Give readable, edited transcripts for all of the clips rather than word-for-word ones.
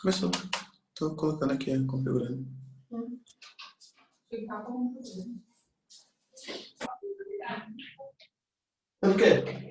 Começou. Tô colocando aqui, configurando. O quê?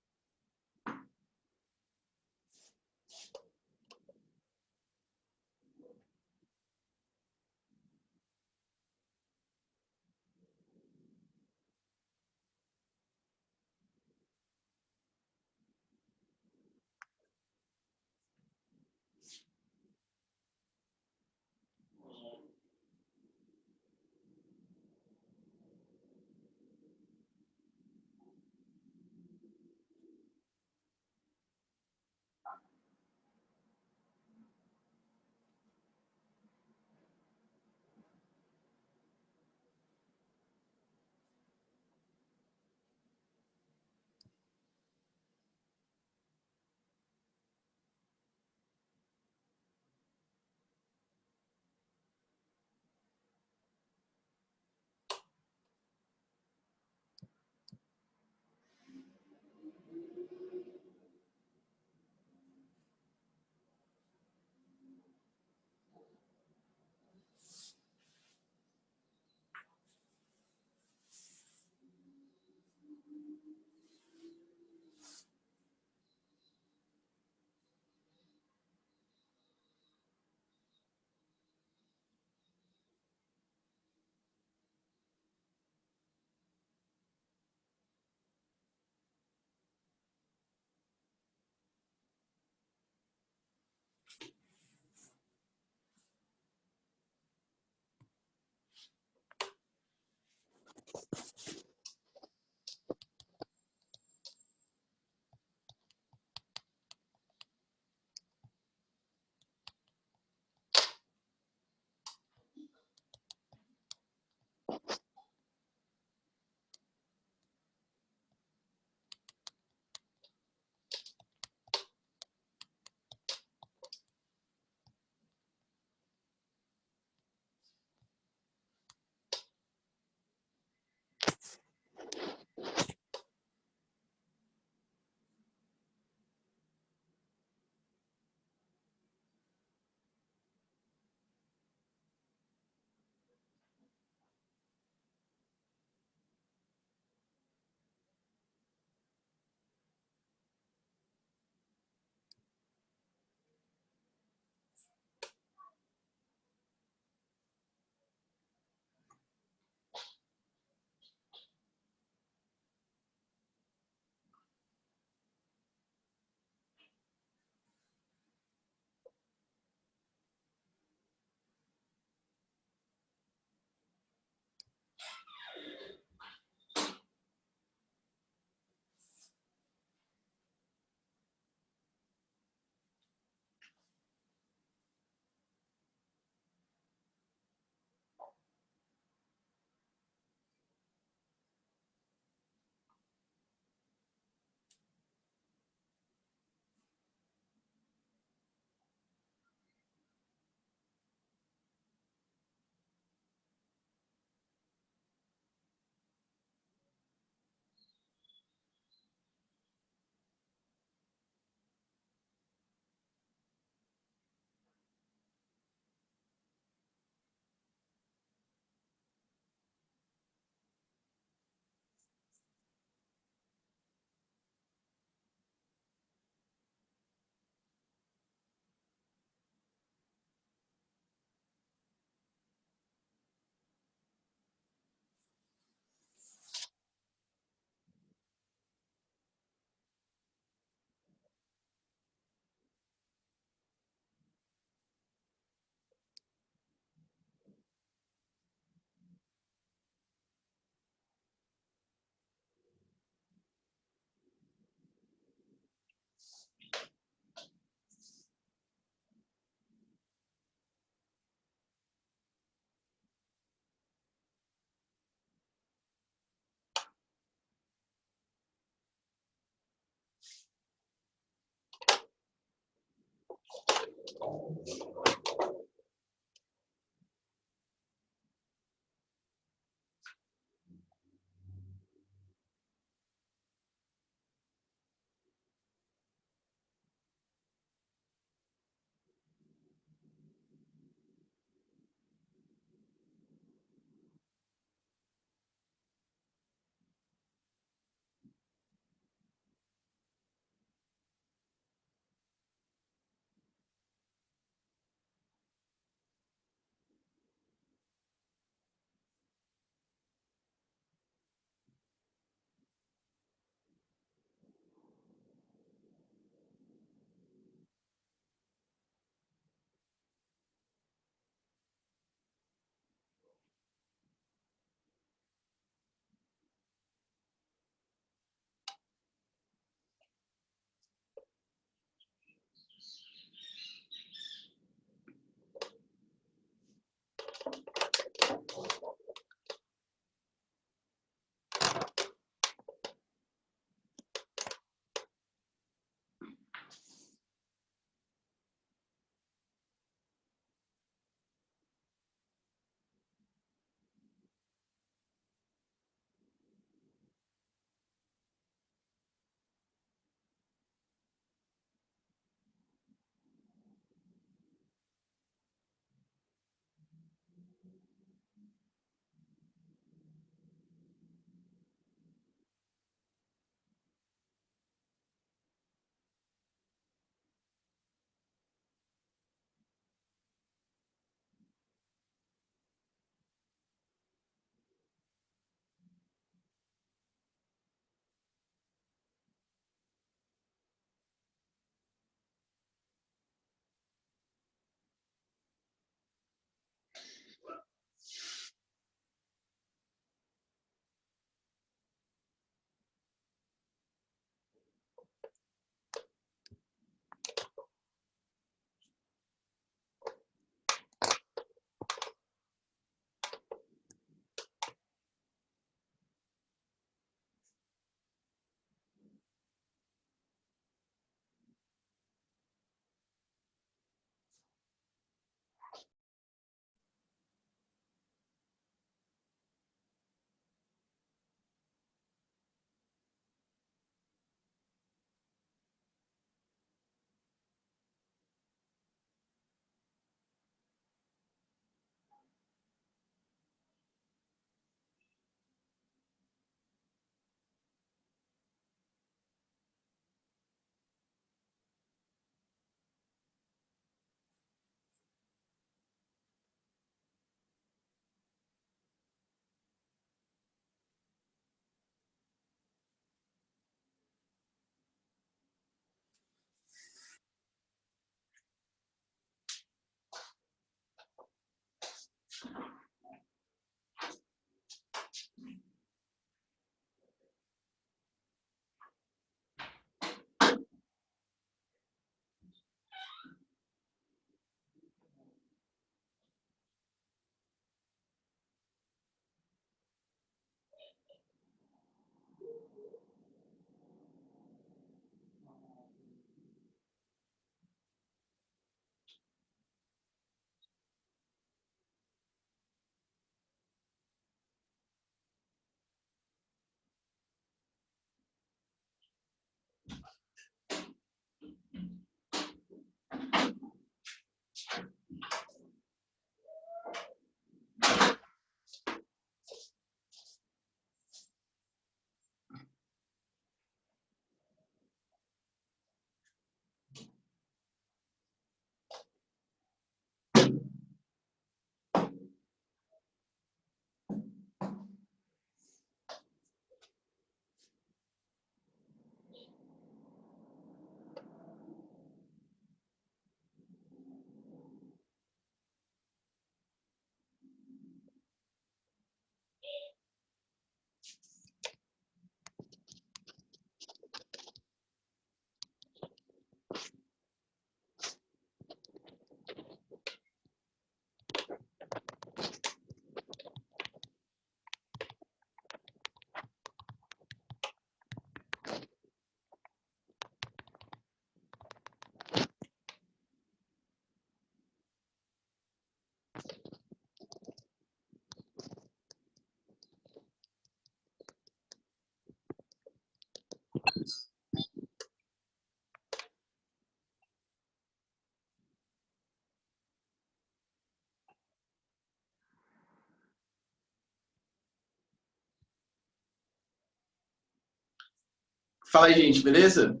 Fala aí, gente, beleza?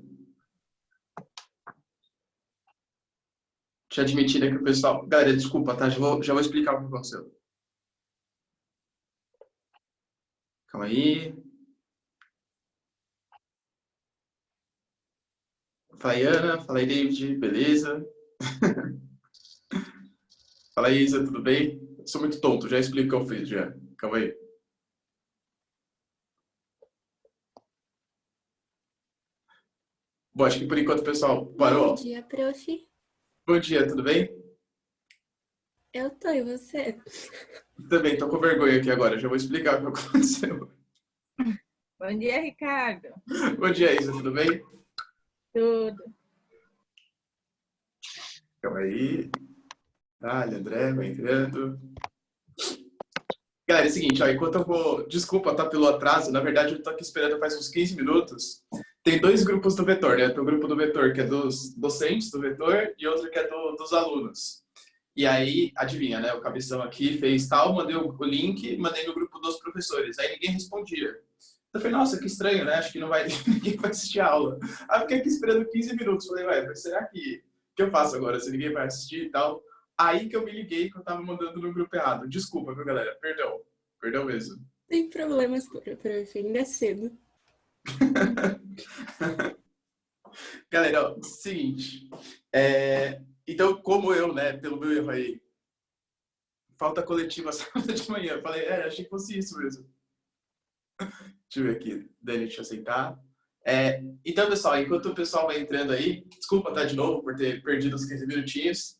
Deixa eu admitir aqui o pessoal. Galera, desculpa, tá? Já vou explicar o que aconteceu. Calma aí. Fala aí, Ana. Fala aí, David. Beleza? Fala aí, Isa, tudo bem? Sou muito tonto, já explico o que eu fiz, já. Calma aí. Bom, acho que por enquanto o pessoal parou. Bom dia, prof. Bom dia, tudo bem? Eu tô, e você? Também, tô com vergonha aqui agora, já vou explicar o que aconteceu. Bom dia, Ricardo. Bom dia, Isa, tudo bem? Tudo. Calma aí. Dale, André, vai entrando. Galera, é o seguinte, ó, enquanto eu vou... Desculpa, tá, pelo atraso. Na verdade, eu tô aqui esperando faz uns 15 minutos. Tem dois grupos do Vetor, né? Tem o grupo do Vetor, que é dos docentes do Vetor, e outro que é dos alunos. E aí, adivinha, né? O cabeção aqui fez tal, mandei o link, mandei no grupo dos professores. Aí ninguém respondia. Eu falei, nossa, que estranho, né? Acho que não vai ninguém vai assistir a aula. Aí eu fiquei aqui esperando 15 minutos. Falei, ué, será que eu faço agora? Se ninguém vai assistir e tal. Aí que eu me liguei que eu tava mandando no grupo errado. Desculpa, viu, galera? Perdão. Perdão mesmo. Tem problemas, prof. Ainda é cedo. Galera, ó, seguinte. Então, como eu, né, pelo meu erro aí, falta coletiva sábado de manhã. Eu falei, achei que fosse isso mesmo. Deixa eu ver aqui. Dani, deixa eu aceitar. Então, pessoal, enquanto o pessoal vai entrando aí, desculpa, tá, de novo, por ter perdido os 15 minutinhos.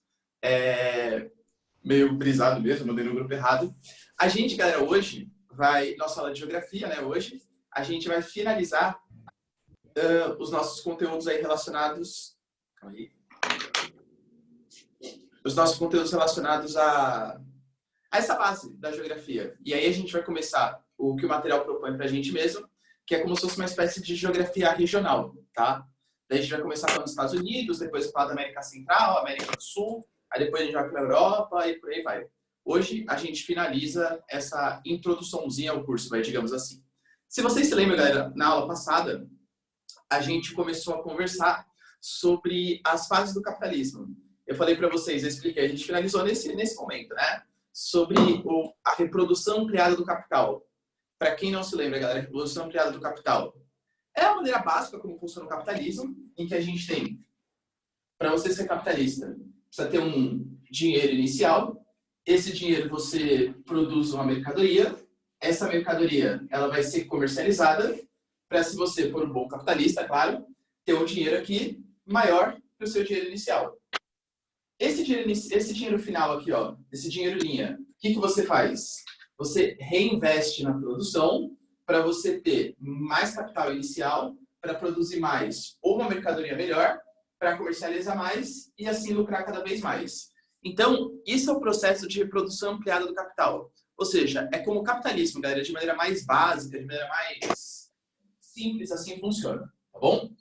Meio brisado mesmo, mandei no grupo errado. A gente, galera, hoje vai... Nossa aula de geografia, né, hoje. A gente vai finalizar os nossos conteúdos aí relacionados... Calma aí. Os nossos conteúdos relacionados a essa base da geografia. E aí a gente vai começar o que o material propõe pra gente mesmo, que é como se fosse uma espécie de geografia regional, tá? Daí a gente vai começar falando dos Estados Unidos, depois falar da América Central, América do Sul, aí depois a gente vai para a Europa e por aí vai. Hoje a gente finaliza essa introduçãozinha ao curso, digamos assim. Se vocês se lembram, galera, na aula passada, a gente começou a conversar sobre as fases do capitalismo. Eu falei para vocês, eu expliquei, a gente finalizou nesse momento, né? Sobre a reprodução ampliada do capital. Para quem não se lembra, galera, a reprodução ampliada do capital é a maneira básica como funciona o capitalismo, em que a gente tem, para você ser capitalista, precisa ter um dinheiro inicial. Esse dinheiro você produz uma mercadoria. Essa mercadoria ela vai ser comercializada para, se você for um bom capitalista, claro, ter um dinheiro aqui maior que o seu dinheiro inicial. Esse dinheiro final aqui, ó, esse dinheiro linha, o que você faz? Você reinveste na produção para você ter mais capital inicial, para produzir mais ou uma mercadoria melhor, para comercializar mais e assim lucrar cada vez mais. Então, isso é o processo de reprodução ampliada do capital. Ou seja, é como o capitalismo, galera, de maneira mais básica, de maneira mais simples, assim funciona, tá bom?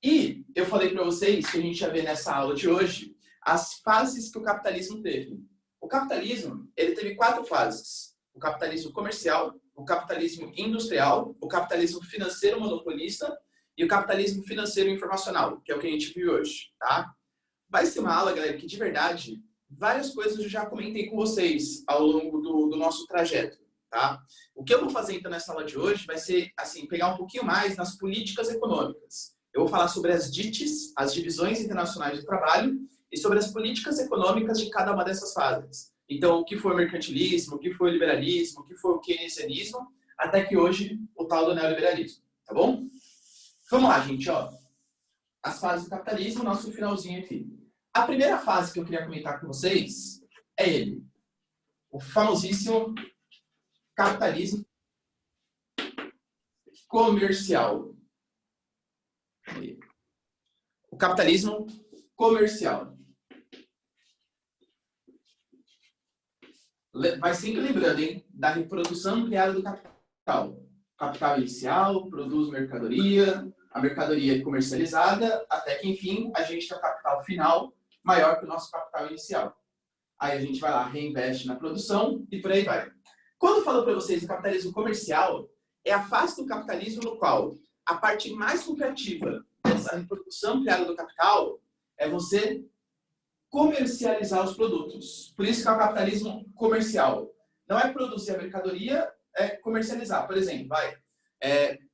E eu falei para vocês que a gente ia ver nessa aula de hoje as fases que o capitalismo teve. O capitalismo, ele teve 4 fases. O capitalismo comercial, o capitalismo industrial, o capitalismo financeiro monopolista e o capitalismo financeiro informacional, que é o que a gente viu hoje, tá? Vai ser uma aula, galera, que de verdade, várias coisas eu já comentei com vocês ao longo do nosso trajeto, tá? O que eu vou fazer então nessa aula de hoje vai ser, assim, pegar um pouquinho mais nas políticas econômicas. Eu vou falar sobre as DITs, as divisões internacionais de trabalho, e sobre as políticas econômicas de cada uma dessas fases. Então, o que foi o mercantilismo, o que foi o liberalismo, o que foi o keynesianismo, até que hoje o tal do neoliberalismo, tá bom? Vamos lá, gente, ó. As fases do capitalismo, nosso finalzinho aqui. A primeira fase que eu queria comentar com vocês é ele, o famosíssimo capitalismo comercial. O capitalismo comercial. Vai sempre lembrando, hein, da reprodução ampliada do capital. Capital inicial, produz mercadoria, a mercadoria é comercializada, até que, enfim, a gente tem o capital final maior que o nosso capital inicial. Aí a gente vai lá, reinveste na produção e por aí vai. Quando eu falo para vocês do capitalismo comercial, é a fase do capitalismo no qual a parte mais lucrativa dessa reprodução ampliada do capital é você comercializar os produtos. Por isso que é o capitalismo comercial. Não é produzir a mercadoria, é comercializar. Por exemplo,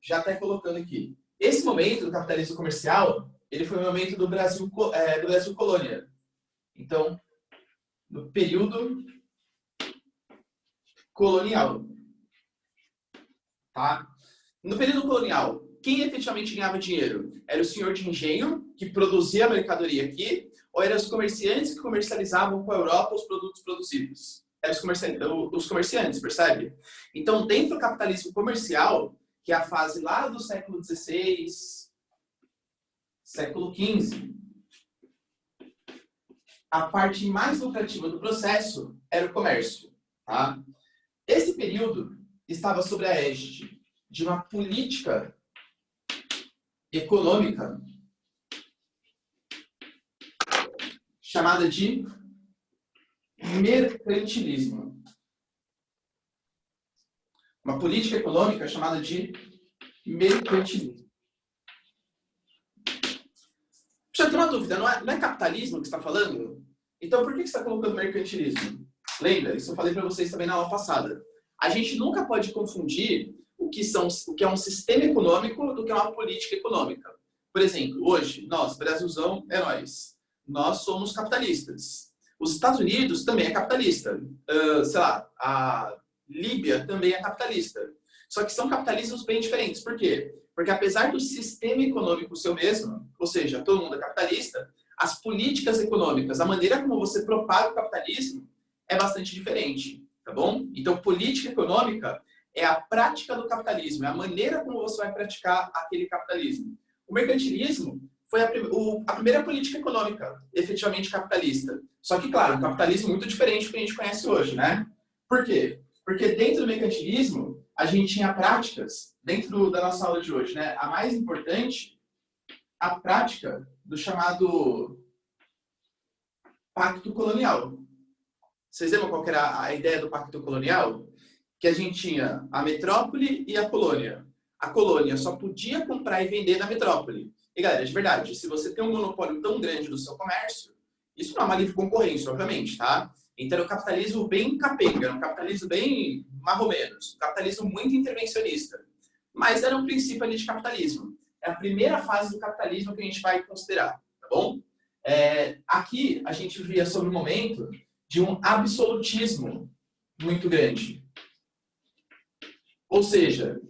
já até colocando aqui. Esse momento do capitalismo comercial, ele foi o momento do Brasil colônia. Então, no período colonial. Tá? No período colonial, quem efetivamente ganhava dinheiro? Era o senhor de engenho, que produzia a mercadoria aqui, ou eram os comerciantes que comercializavam com a Europa os produtos produzidos? Eram os comerciantes, percebe? Então, dentro do capitalismo comercial, que é a fase lá do século XVI, século XV, a parte mais lucrativa do processo era o comércio. Tá? Esse período estava sob a égide de uma política econômica chamada de mercantilismo. Uma política econômica chamada de mercantilismo. Já tem uma dúvida, não é capitalismo que você está falando? Então por que você está colocando mercantilismo? Lembra? Isso eu falei para vocês também na aula passada. A gente nunca pode confundir o que é um sistema econômico do que é uma política econômica. Por exemplo, hoje, nós, Brasilzão, é nós. Nós somos capitalistas. Os Estados Unidos também é capitalista. Sei lá, a Líbia também é capitalista. Só que são capitalismos bem diferentes. Por quê? Porque apesar do sistema econômico ser o mesmo, ou seja, todo mundo é capitalista, as políticas econômicas, a maneira como você propaga o capitalismo é bastante diferente, tá bom? Então, política econômica é a prática do capitalismo, é a maneira como você vai praticar aquele capitalismo. O mercantilismo foi a primeira política econômica efetivamente capitalista. Só que, claro, um capitalismo muito diferente do que a gente conhece hoje, né? Por quê? Porque dentro do mercantilismo, a gente tinha práticas, dentro da nossa aula de hoje, né? A mais importante, a prática do chamado pacto colonial. Vocês lembram qual era a ideia do pacto colonial? Que a gente tinha a metrópole e a colônia. A colônia só podia comprar e vender na metrópole. E, galera, de verdade, se você tem um monopólio tão grande do seu comércio, isso não é uma livre concorrência, obviamente, tá? Então, era um capitalismo bem capenga, um capitalismo bem marromenos, um capitalismo muito intervencionista. Mas era um princípio ali de capitalismo. É a primeira fase do capitalismo que a gente vai considerar, tá bom? Aqui, a gente via sobre o momento de um absolutismo muito grande. Ou seja,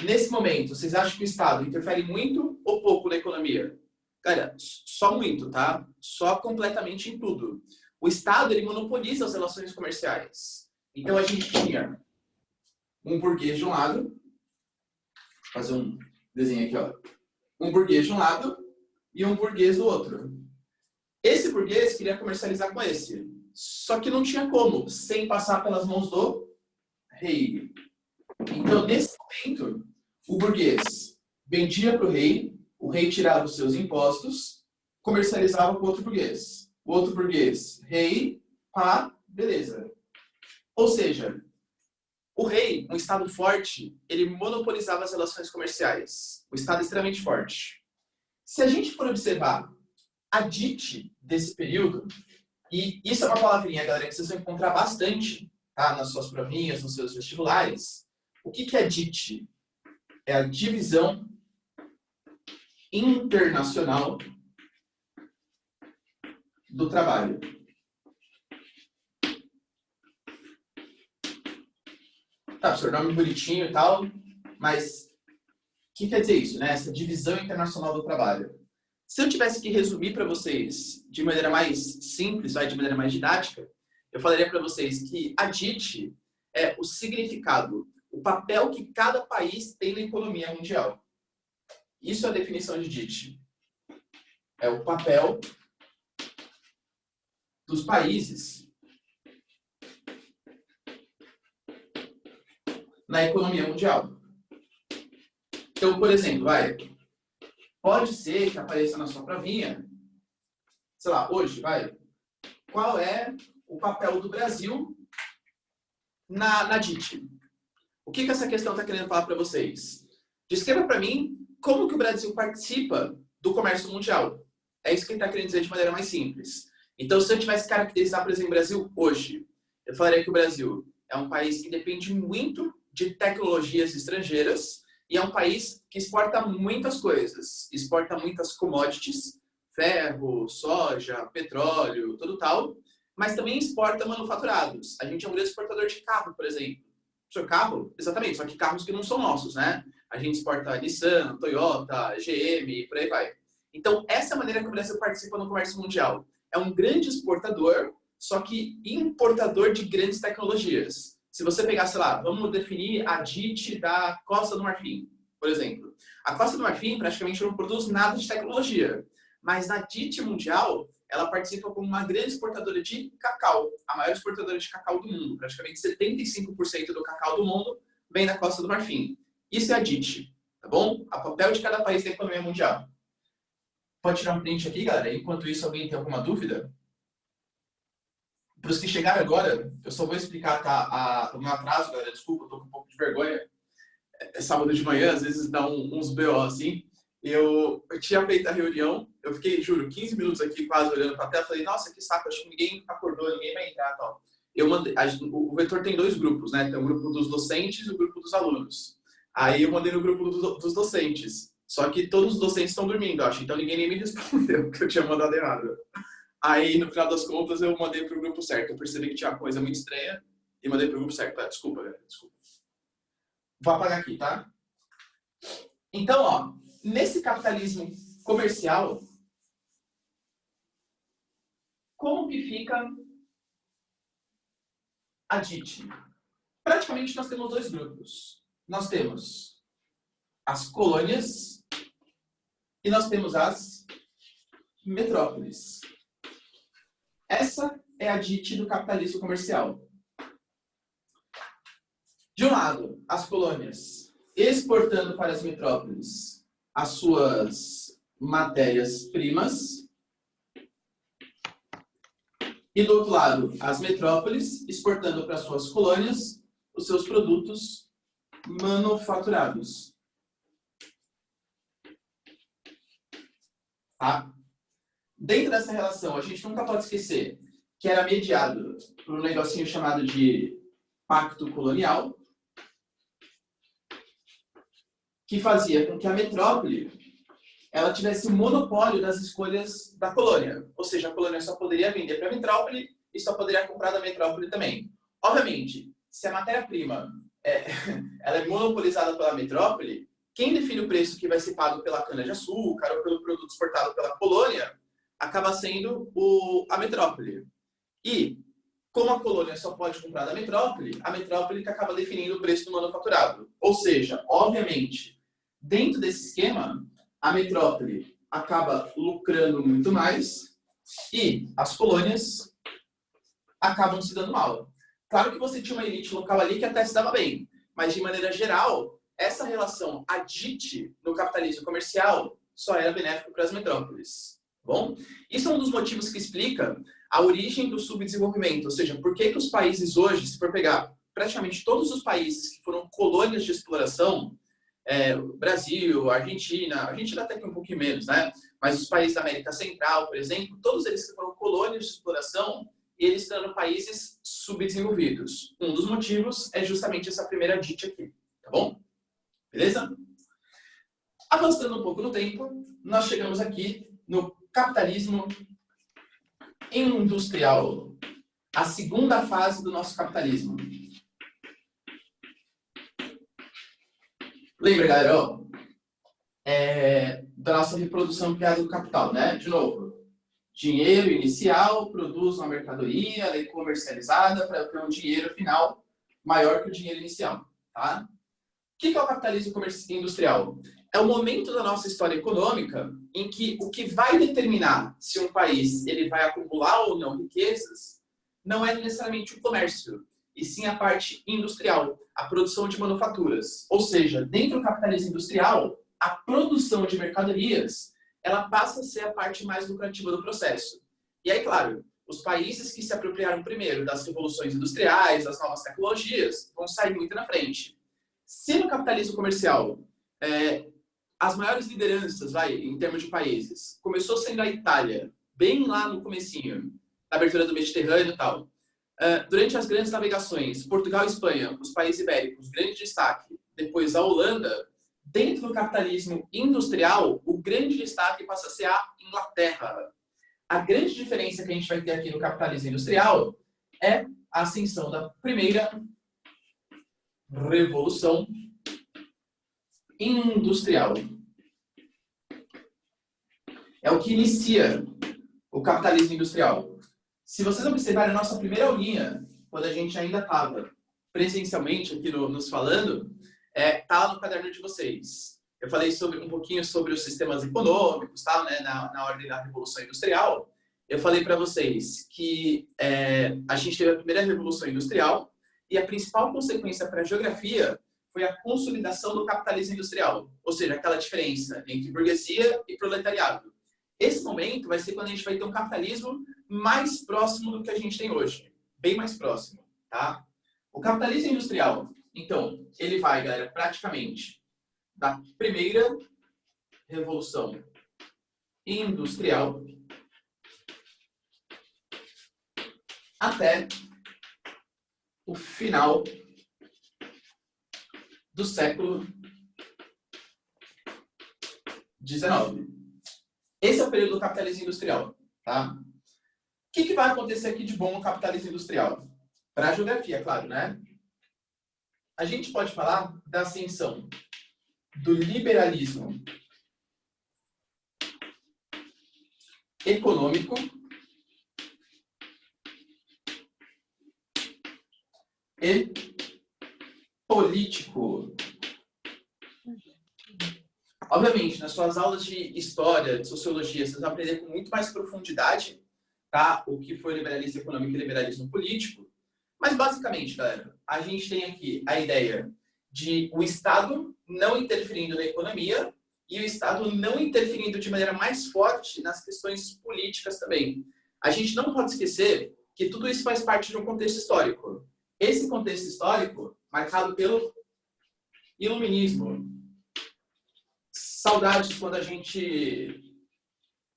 nesse momento, vocês acham que o Estado interfere muito ou pouco na economia? Cara, só muito, tá? Só completamente em tudo. O Estado, ele monopoliza as relações comerciais. Então, a gente tinha um burguês de um lado, vou fazer um desenho aqui, ó. Um burguês de um lado e um burguês do outro. Esse burguês queria comercializar com esse. Só que não tinha como, sem passar pelas mãos do rei. Então, nesse momento, o burguês vendia para o rei tirava os seus impostos, comercializava com outro burguês. O outro burguês, rei, pá, beleza. Ou seja, o rei, um Estado forte, ele monopolizava as relações comerciais. O Estado extremamente forte. Se a gente for observar a dite desse período, e isso é uma palavrinha, galera, que vocês vão encontrar bastante, tá? Nas suas provinhas, nos seus vestibulares. O que é dite? É a divisão internacional do trabalho. Tá, professor, nome bonitinho e tal, mas o que quer dizer isso, né? Essa divisão internacional do trabalho. Se eu tivesse que resumir para vocês de maneira mais simples, de maneira mais didática, eu falaria para vocês que a DIT é o significado, o papel que cada país tem na economia mundial. Isso é a definição de DIT. É o papel dos países na economia mundial. Então, por exemplo, Pode ser que apareça na sua provinha, sei lá, hoje, vai. Qual é o papel do Brasil na DIT? O que essa questão está querendo falar para vocês? Descreva para mim como que o Brasil participa do comércio mundial. É isso que ele está querendo dizer de maneira mais simples. Então, se eu tivesse que caracterizar, por exemplo, o Brasil hoje, eu falaria que o Brasil é um país que depende muito de tecnologias estrangeiras e é um país que exporta muitas coisas. Exporta muitas commodities, ferro, soja, petróleo, tudo tal, mas também exporta manufaturados. A gente é um grande exportador de carro, por exemplo. Seu carro? Exatamente, só que carros que não são nossos, né? A gente exporta Nissan, Toyota, GM, por aí vai. Então, essa é a maneira que o Brasil participa no comércio mundial. É um grande exportador, só que importador de grandes tecnologias. Se você pegar, sei lá, vamos definir a DIT da Costa do Marfim, por exemplo. A Costa do Marfim praticamente não produz nada de tecnologia, mas na DIT mundial, ela participa como uma grande exportadora de cacau, a maior exportadora de cacau do mundo. Praticamente 75% do cacau do mundo vem da Costa do Marfim. Isso é a DIT, tá bom? O papel de cada país na economia mundial. Pode tirar um print aqui, galera? Enquanto isso, alguém tem alguma dúvida? Para os que chegaram agora, eu só vou explicar, tá? O meu atraso, galera, desculpa, eu tô com um pouco de vergonha. É sábado de manhã, às vezes dá uns BO assim. Eu tinha feito a reunião, eu fiquei, juro, 15 minutos aqui quase olhando para a tela, falei, nossa, que saco, acho que ninguém acordou, ninguém vai entrar, tal. Eu mandei, o Vetor tem 2 grupos, né? Tem o grupo dos docentes e o grupo dos alunos. Aí eu mandei no grupo dos docentes. Só que todos os docentes estão dormindo, acho. Então ninguém nem me respondeu, que eu tinha mandado errado. Aí, no final das contas, eu mandei para o grupo certo. Eu percebi que tinha uma coisa muito estranha e mandei para o grupo certo. Desculpa, galera. Desculpa. Vou apagar aqui, tá? Então, ó, nesse capitalismo comercial, como que fica a DIT? Praticamente nós temos 2 grupos. Nós temos as colônias e nós temos as metrópoles. Essa é a DIT do capitalismo comercial. De um lado, as colônias exportando para as metrópoles as suas matérias-primas. E do outro lado, as metrópoles exportando para as suas colônias os seus produtos manufaturados. Tá? Dentro dessa relação, a gente nunca pode esquecer que era mediado por um negocinho chamado de pacto colonial, que fazia com que a metrópole ela tivesse o monopólio das escolhas da colônia. Ou seja, a colônia só poderia vender para a metrópole e só poderia comprar da metrópole também. Obviamente, se a matéria-prima ela é monopolizada pela metrópole, quem define o preço que vai ser pago pela cana-de-açúcar ou pelo produto exportado pela colônia acaba sendo a metrópole. E, como a colônia só pode comprar da metrópole, a metrópole que acaba definindo o preço do manufaturado. Ou seja, obviamente, dentro desse esquema, a metrópole acaba lucrando muito mais e as colônias acabam se dando mal. Claro que você tinha uma elite local ali que até se dava bem, mas de maneira geral, essa relação, a DIT no capitalismo comercial, só era benéfico para as metrópoles. Bom, isso é um dos motivos que explica a origem do subdesenvolvimento, ou seja, por que os países hoje, se for pegar praticamente todos os países que foram colônias de exploração, Brasil, Argentina até que um pouquinho menos, né? Mas os países da América Central, por exemplo, todos eles que foram colônias de exploração, eles estão países subdesenvolvidos. Um dos motivos é justamente essa primeira DIT aqui, tá bom? Beleza? Avançando um pouco no tempo, nós chegamos aqui no capitalismo industrial, a segunda fase do nosso capitalismo. Lembra, galera, ó, da nossa reprodução criada do capital, né? De novo, dinheiro inicial produz uma mercadoria, ela é comercializada para ter um dinheiro final maior que o dinheiro inicial, tá? O que é o capitalismo industrial? É o momento da nossa história econômica em que o que vai determinar se um país ele vai acumular ou não riquezas não é necessariamente o comércio, e sim a parte industrial, a produção de manufaturas. Ou seja, dentro do capitalismo industrial, a produção de mercadorias, ela passa a ser a parte mais lucrativa do processo. E aí, claro, os países que se apropriaram primeiro das revoluções industriais, das novas tecnologias, vão sair muito na frente. Se no capitalismo comercial, as maiores lideranças, em termos de países, começou sendo a Itália, bem lá no comecinho, na abertura do Mediterrâneo e tal. Durante as grandes navegações, Portugal e Espanha, os países ibéricos, grande destaque. Depois a Holanda. Dentro do capitalismo industrial, o grande destaque passa a ser a Inglaterra. A grande diferença que a gente vai ter aqui no capitalismo industrial é a ascensão da primeira revolução industrial. É o que inicia o capitalismo industrial. Se vocês observarem a nossa primeira aulinha, quando a gente ainda estava presencialmente aqui nos falando, tá lá no caderno de vocês. Eu falei um pouquinho sobre os sistemas econômicos, tá, né, na ordem da Revolução Industrial. Eu falei para vocês que a gente teve a primeira Revolução Industrial e a principal consequência para a geografia foi a consolidação do capitalismo industrial, ou seja, aquela diferença entre burguesia e proletariado. Esse momento vai ser quando a gente vai ter um capitalismo mais próximo do que a gente tem hoje, bem mais próximo, tá? O capitalismo industrial, então, ele vai, galera, praticamente da primeira revolução industrial até o final do século XIX. Esse é o período do capitalismo industrial, tá? O que vai acontecer aqui de bom no capitalismo industrial? Para a geografia, claro, né? A gente pode falar da ascensão do liberalismo econômico e político. Obviamente, nas suas aulas de história, de sociologia, vocês vão aprender com muito mais profundidade, tá? O que foi liberalismo econômico e liberalismo político. Mas, basicamente, galera, a gente tem aqui a ideia de o Estado não interferindo na economia e o Estado não interferindo de maneira mais forte nas questões políticas também. A gente não pode esquecer que tudo isso faz parte de um contexto histórico. Esse contexto histórico, marcado pelo iluminismo. Saudades quando a gente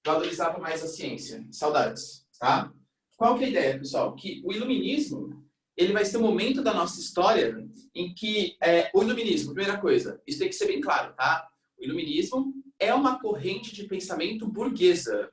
valorizava mais a ciência. Saudades, tá? Qual que é a ideia, pessoal? Que o iluminismo, ele vai ser um momento da nossa história em que o iluminismo, primeira coisa, isso tem que ser bem claro, tá? O iluminismo é uma corrente de pensamento burguesa.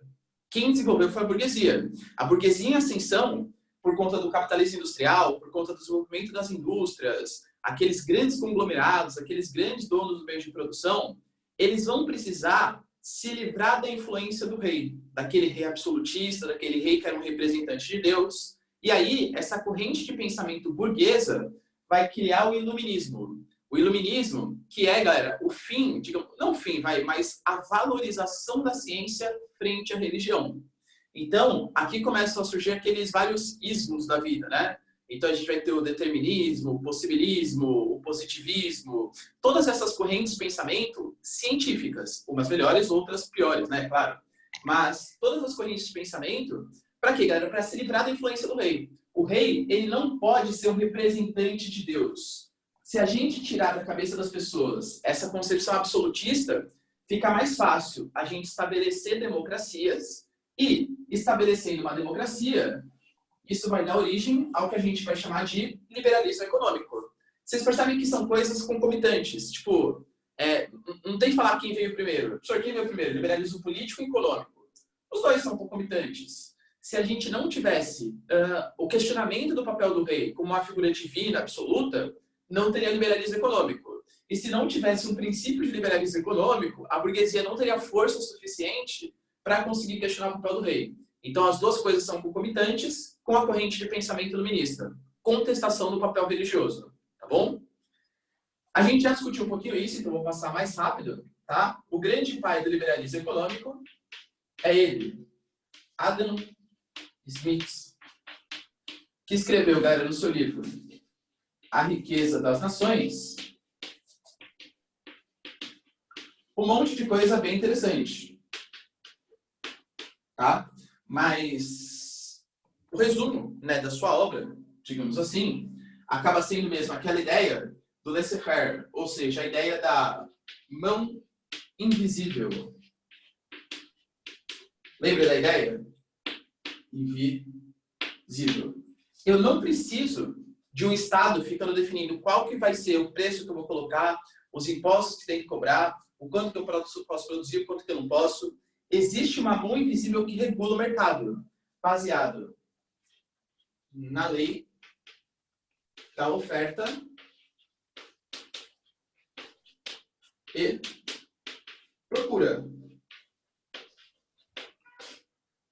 Quem desenvolveu foi a burguesia. A burguesia em ascensão, por conta do capitalismo industrial, por conta do desenvolvimento das indústrias, aqueles grandes conglomerados, aqueles grandes donos do meio de produção, eles vão precisar se livrar da influência do rei, daquele rei absolutista, daquele rei que era um representante de Deus. E aí, essa corrente de pensamento burguesa vai criar o iluminismo. O iluminismo, que é, galera, o fim, digamos, não o fim, mas a valorização da ciência frente à religião. Então, aqui começam a surgir aqueles vários ismos da vida, né? Então, a gente vai ter o determinismo, o possibilismo, o positivismo, todas essas correntes de pensamento científicas, umas melhores, outras piores, né? Claro. Mas todas as correntes de pensamento, para quê, galera? Para se livrar da influência do rei. O rei, ele não pode ser um representante de Deus. Se a gente tirar da cabeça das pessoas essa concepção absolutista, fica mais fácil a gente estabelecer democracias e, estabelecendo uma democracia, isso vai dar origem ao que a gente vai chamar de liberalismo econômico. Vocês percebem que são coisas concomitantes. Tipo, não tem que falar quem veio primeiro. Professor, quem veio primeiro? Liberalismo político e econômico. Os dois são concomitantes. Se a gente não tivesse o questionamento do papel do rei como uma figura divina, absoluta, não teria liberalismo econômico. E se não tivesse um princípio de liberalismo econômico, a burguesia não teria força suficiente para conseguir questionar o papel do rei. Então, as duas coisas são concomitantes com a corrente de pensamento iluminista. Contestação do papel religioso, tá bom? A gente já discutiu um pouquinho isso, então vou passar mais rápido, tá? O grande pai do liberalismo econômico é ele, Adam Smith, que escreveu, galera, no seu livro A Riqueza das Nações, um monte de coisa bem interessante. Tá? Mas o resumo, né, da sua obra, digamos assim, acaba sendo mesmo aquela ideia do laissez-faire, ou seja, a ideia da mão invisível. Lembra da ideia? Invisível. Eu não preciso de um Estado ficando definindo qual que vai ser o preço que eu vou colocar, os impostos que tem que cobrar, o quanto que eu posso produzir, o quanto que eu não posso. Existe uma mão invisível que regula o mercado, baseado na lei da oferta e procura.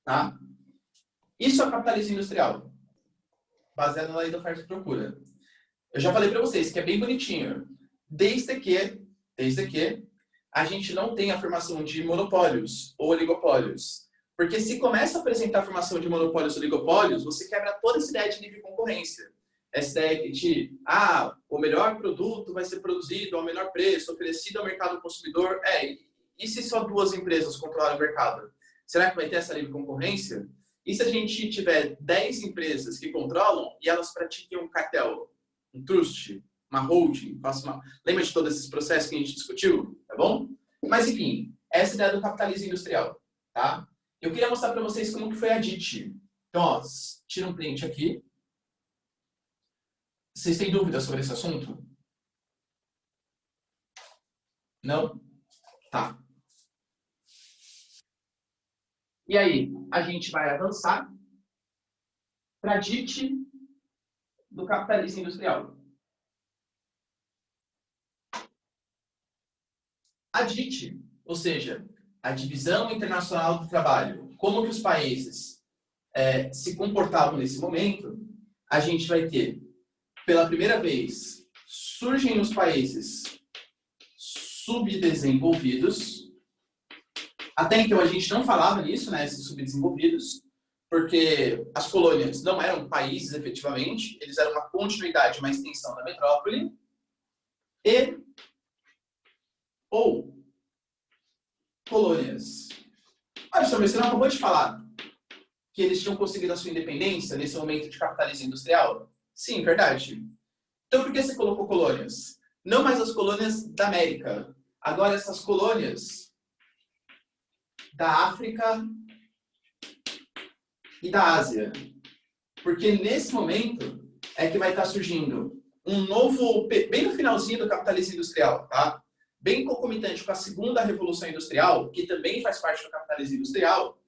Tá? Isso é capitalismo industrial, baseado na lei da oferta e procura. Eu já falei para vocês que é bem bonitinho, desde que a gente não tenha a formação de monopólios ou oligopólios. Porque se começa a apresentar a formação de monopólios ou oligopólios, você quebra toda essa ideia de livre concorrência. Essa ideia de, o melhor produto vai ser produzido ao menor preço, oferecido ao mercado consumidor. E se só duas empresas controlarem o mercado? Será que vai ter essa livre concorrência? E se a gente tiver 10 empresas que controlam e elas pratiquem um cartel, um trust, uma holding, lembra de todos esses processos que a gente discutiu? Tá bom? Mas, enfim, essa é a ideia do capitalismo industrial. Tá? Eu queria mostrar para vocês como que foi a DIT. Então, ó, tira um print aqui. Vocês têm dúvidas sobre esse assunto? Não? Tá. E aí, a gente vai avançar para a DIT do capitalismo industrial. A DIT, ou seja, a Divisão Internacional do Trabalho, como que os países se comportavam nesse momento, a gente vai ter, pela primeira vez, surgem os países subdesenvolvidos. Até então a gente não falava nisso, né, esses subdesenvolvidos, porque as colônias não eram países efetivamente, eles eram uma continuidade, uma extensão da metrópole, ou colônias. Olha, senhor, você não acabou de falar que eles tinham conseguido a sua independência nesse momento de capitalismo industrial? Sim, verdade. Então por que você colocou colônias? Não mais as colônias da América, agora essas colônias da África e da Ásia. Porque nesse momento é que vai estar surgindo um novo, bem no finalzinho do capitalismo industrial, tá? Bem concomitante com a segunda revolução industrial, que também faz parte do capitalismo industrial,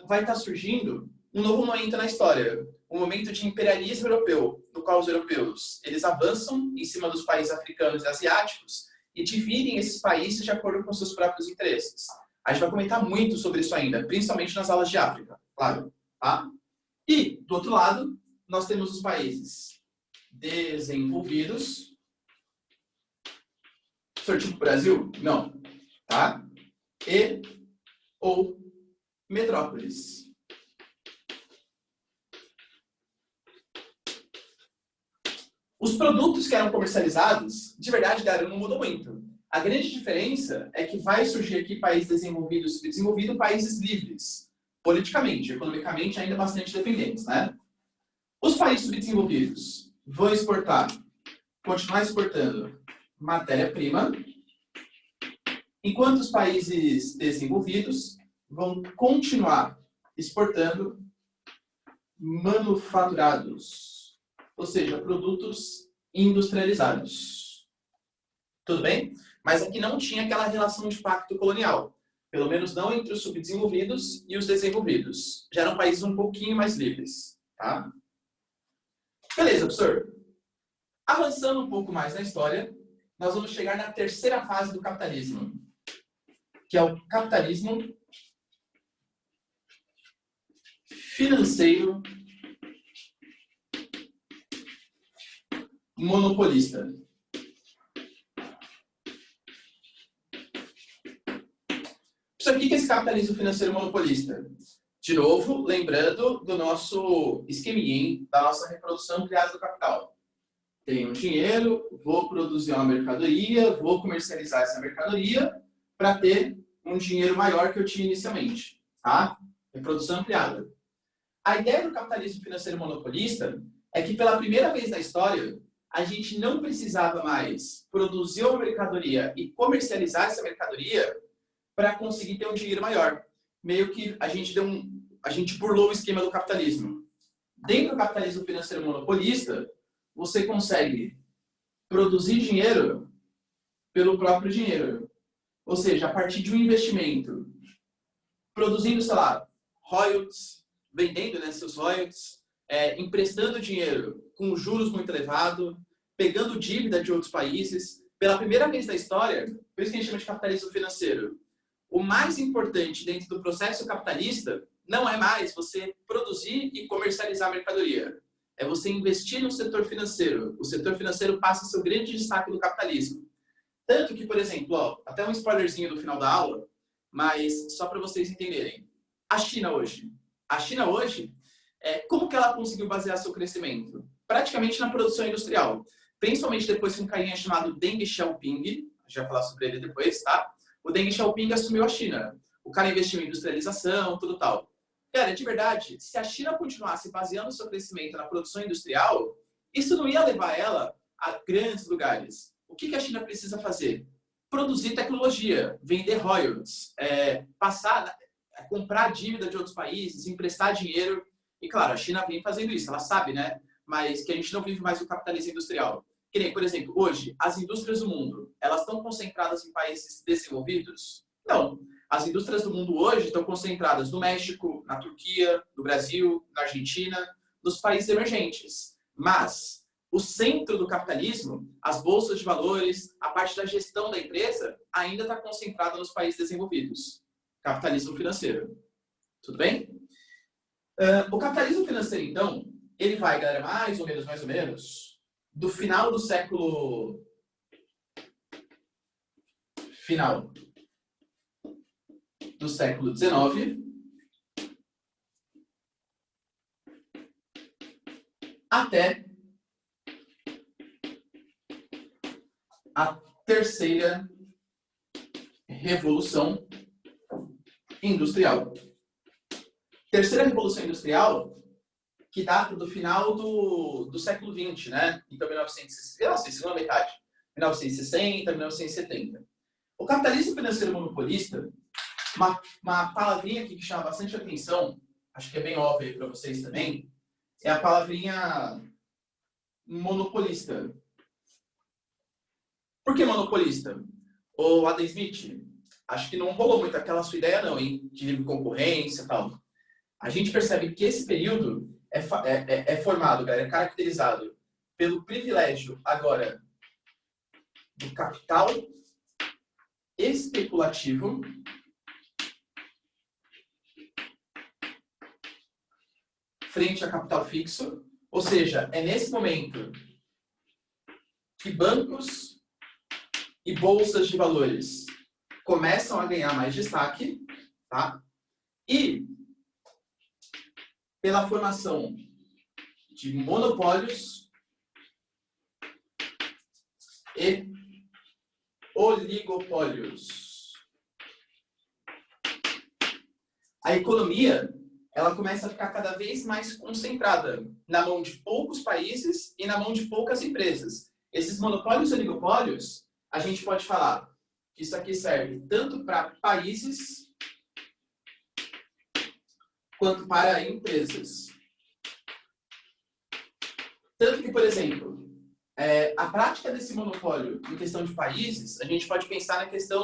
vai estar surgindo um novo momento na história, um momento de imperialismo europeu, no qual os europeus eles avançam em cima dos países africanos e asiáticos e dividem esses países de acordo com seus próprios interesses. A gente vai comentar muito sobre isso ainda, principalmente nas aulas de África, claro. Tá? E, do outro lado, nós temos os países desenvolvidos. Tipo Brasil? Não. Tá? E ou metrópoles. Os produtos que eram comercializados, de verdade, galera, não mudou muito. A grande diferença é que vai surgir aqui países desenvolvidos e subdesenvolvidos, países livres. Politicamente, economicamente, ainda bastante dependentes, né? Os países subdesenvolvidos vão continuar exportando matéria-prima, enquanto os países desenvolvidos vão continuar exportando manufaturados, ou seja, produtos industrializados. Tudo bem? Mas aqui não tinha aquela relação de pacto colonial, pelo menos não entre os subdesenvolvidos e os desenvolvidos. Já eram países um pouquinho mais livres, tá? Beleza, professor. Avançando um pouco mais na história, nós vamos chegar na terceira fase do capitalismo, que é o capitalismo financeiro monopolista. Isso aqui que é esse capitalismo financeiro monopolista. De novo, lembrando do nosso esqueminha, hein? Da nossa reprodução criada do capital. Tenho dinheiro, vou produzir uma mercadoria, vou comercializar essa mercadoria, para ter um dinheiro maior que eu tinha inicialmente, tá? Reprodução ampliada. A ideia do capitalismo financeiro monopolista é que pela primeira vez na história, a gente não precisava mais produzir uma mercadoria e comercializar essa mercadoria para conseguir ter um dinheiro maior. Meio que a gente burlou o esquema do capitalismo. Dentro do capitalismo financeiro monopolista, você consegue produzir dinheiro pelo próprio dinheiro. Ou seja, a partir de um investimento, produzindo, sei lá, royalties, vendendo, né, seus royalties, emprestando dinheiro com juros muito elevados, pegando dívida de outros países. Pela primeira vez na história, por isso que a gente chama de capitalismo financeiro, o mais importante dentro do processo capitalista não é mais você produzir e comercializar a mercadoria. É você investir no setor financeiro. O setor financeiro passa a ser o grande destaque do capitalismo. Tanto que, por exemplo, até um spoilerzinho do final da aula, mas só para vocês entenderem. A China hoje, como que ela conseguiu basear seu crescimento? Praticamente na produção industrial. Principalmente depois que um carinha chamado Deng Xiaoping, a gente vai falar sobre ele depois, tá? O Deng Xiaoping assumiu a China. O cara investiu em industrialização, tudo tal. Cara, de verdade, se a China continuasse baseando seu crescimento na produção industrial, isso não ia levar ela a grandes lugares. O que a China precisa fazer? Produzir tecnologia, vender royalties, comprar dívida de outros países, emprestar dinheiro. E claro, a China vem fazendo isso, ela sabe, né? Mas que a gente não vive mais o capitalismo industrial. Que nem, por exemplo, hoje, as indústrias do mundo, elas estão concentradas em países desenvolvidos? Não. As indústrias do mundo hoje estão concentradas no México, na Turquia, no Brasil, na Argentina, nos países emergentes. Mas o centro do capitalismo, as bolsas de valores, a parte da gestão da empresa, ainda está concentrada nos países desenvolvidos. Capitalismo financeiro. Tudo bem? O capitalismo financeiro, então, ele vai, galera, mais ou menos, do final do século... Final do século XIX até a terceira revolução industrial. Terceira revolução industrial que data do final do século XX, né? Então, 1960, segunda metade. 1960, 1970. O capitalismo financeiro monopolista, uma palavrinha aqui que chama bastante atenção, acho que é bem óbvio para vocês também, é a palavrinha monopolista. Por que monopolista? O Adam Smith, acho que não rolou muito aquela sua ideia não, hein? De livre concorrência e tal. A gente percebe que esse período é formado, galera, é caracterizado pelo privilégio, agora, do capital especulativo frente a capital fixo, ou seja, é nesse momento que bancos e bolsas de valores começam a ganhar mais destaque, tá? E pela formação de monopólios e oligopólios. A economia, ela começa a ficar cada vez mais concentrada na mão de poucos países e na mão de poucas empresas. Esses monopólios e oligopólios, a gente pode falar que isso aqui serve tanto para países quanto para empresas. Tanto que, por exemplo, a prática desse monopólio em questão de países, a gente pode pensar na questão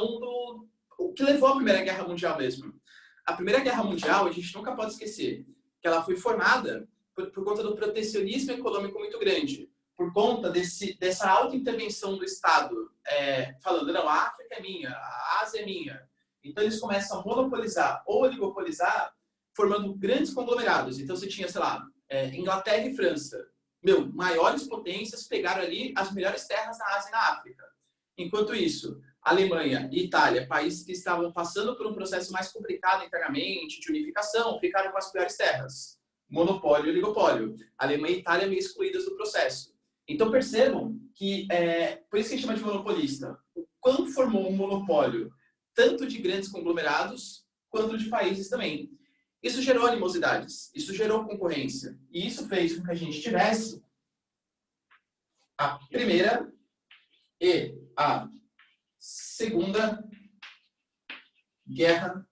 o que levou à Primeira Guerra Mundial mesmo. A Primeira Guerra Mundial, a gente nunca pode esquecer que ela foi formada por conta do protecionismo econômico muito grande, por conta dessa auto-intervenção do Estado, falando, não, a África é minha, a Ásia é minha. Então, eles começam a monopolizar ou oligopolizar, formando grandes conglomerados. Então, você tinha, sei lá, Inglaterra e França. Maiores potências pegaram ali as melhores terras na Ásia e na África. Enquanto isso, Alemanha e Itália, países que estavam passando por um processo mais complicado internamente, de unificação, ficaram com as piores terras. Monopólio e oligopólio. Alemanha e Itália meio excluídas do processo. Então, percebam que, por isso que a gente chama de monopolista, quando formou um monopólio tanto de grandes conglomerados quanto de países também. Isso gerou animosidades, isso gerou concorrência. E isso fez com que a gente tivesse a Primeira e a Segunda Guerra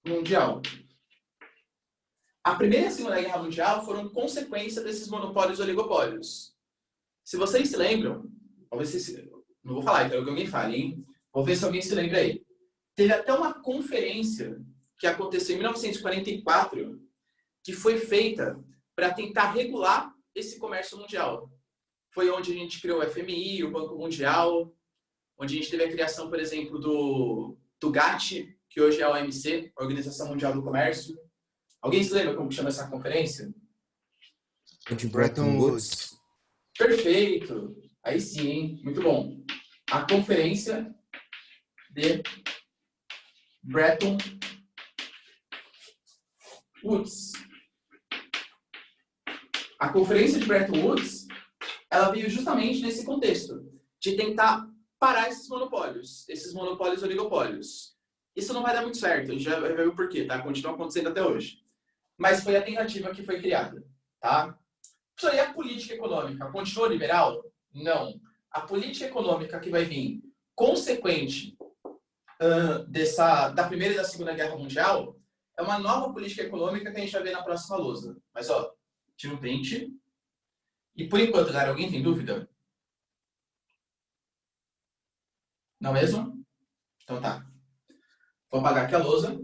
Mundial. A Primeira e a Segunda Guerra Mundial foram consequência desses monopólios e oligopólios. Se vocês se lembram, vamos ver se... Não vou falar, então que alguém fale, hein? Vou ver se alguém se lembra aí. Teve até uma conferência que aconteceu em 1944, que foi feita para tentar regular esse comércio mundial. Foi onde a gente criou o FMI, o Banco Mundial, onde a gente teve a criação, por exemplo, do GATT, que hoje é a OMC, Organização Mundial do Comércio. Alguém se lembra como chama essa conferência? De Bretton Woods. Perfeito! Aí sim, hein? Muito bom. A Conferência de Bretton Woods. A Conferência de Bretton Woods, ela veio justamente nesse contexto, de tentar parar esses monopólios e oligopólios. Isso não vai dar muito certo, a gente já vai ver o porquê, tá? Continua acontecendo até hoje. Mas foi a tentativa que foi criada, tá? Isso aí, a política econômica continua liberal? Não. A política econômica que vai vir consequente da Primeira e da Segunda Guerra Mundial é uma nova política econômica que a gente vai ver na próxima lousa. Mas, ó, tira um print. E por enquanto, galera, alguém tem dúvida? Não mesmo? Então tá. Vou apagar aqui a lousa.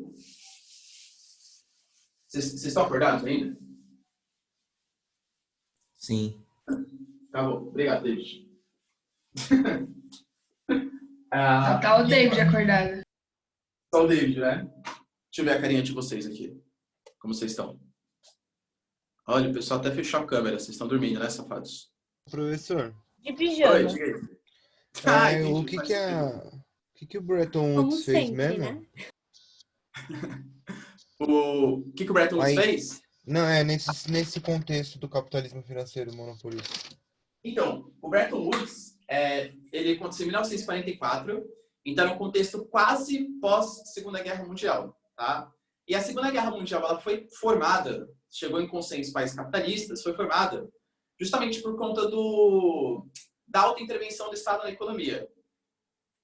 Vocês estão acordados ainda? Sim. Tá bom. Obrigado, David. Tá o David acordado. Só o David, né? Deixa eu ver a carinha de vocês aqui. Como vocês estão? Olha, o pessoal até fechou a câmera. Vocês estão dormindo, né, safados? Professor, De Oi, pijama. diga aí. Entendi, o que faz que, sentido. o que o Bretton Como Woods fez sempre, mesmo? né? O que o Bretton Woods Aí- fez? Não, nesse contexto do capitalismo financeiro monopolista. Então, o Bretton Woods, ele aconteceu em 1944, então é um contexto quase pós-Segunda Guerra Mundial, tá? E a Segunda Guerra Mundial, ela foi formada, chegou em consenso países capitalistas, foi formada justamente por conta da alta intervenção do Estado na economia.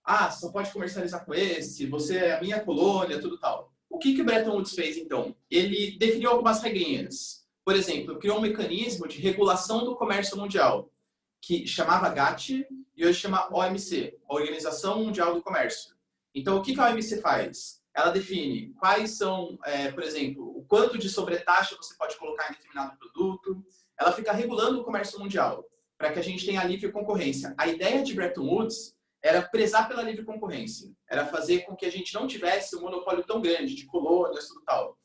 Ah, só pode comercializar com esse, você é a minha colônia, tudo tal. O que o Bretton Woods fez, então? Ele definiu algumas regrinhas. Por exemplo, criou um mecanismo de regulação do comércio mundial, que chamava GATT e hoje chama OMC, Organização Mundial do Comércio. Então, o que a OMC faz? Ela define quais são, por exemplo, o quanto de sobretaxa você pode colocar em determinado produto. Ela fica regulando o comércio mundial, para que a gente tenha livre concorrência. A ideia de Bretton Woods era prezar pela livre concorrência, era fazer com que a gente não tivesse um monopólio tão grande de colônias, tudo tal.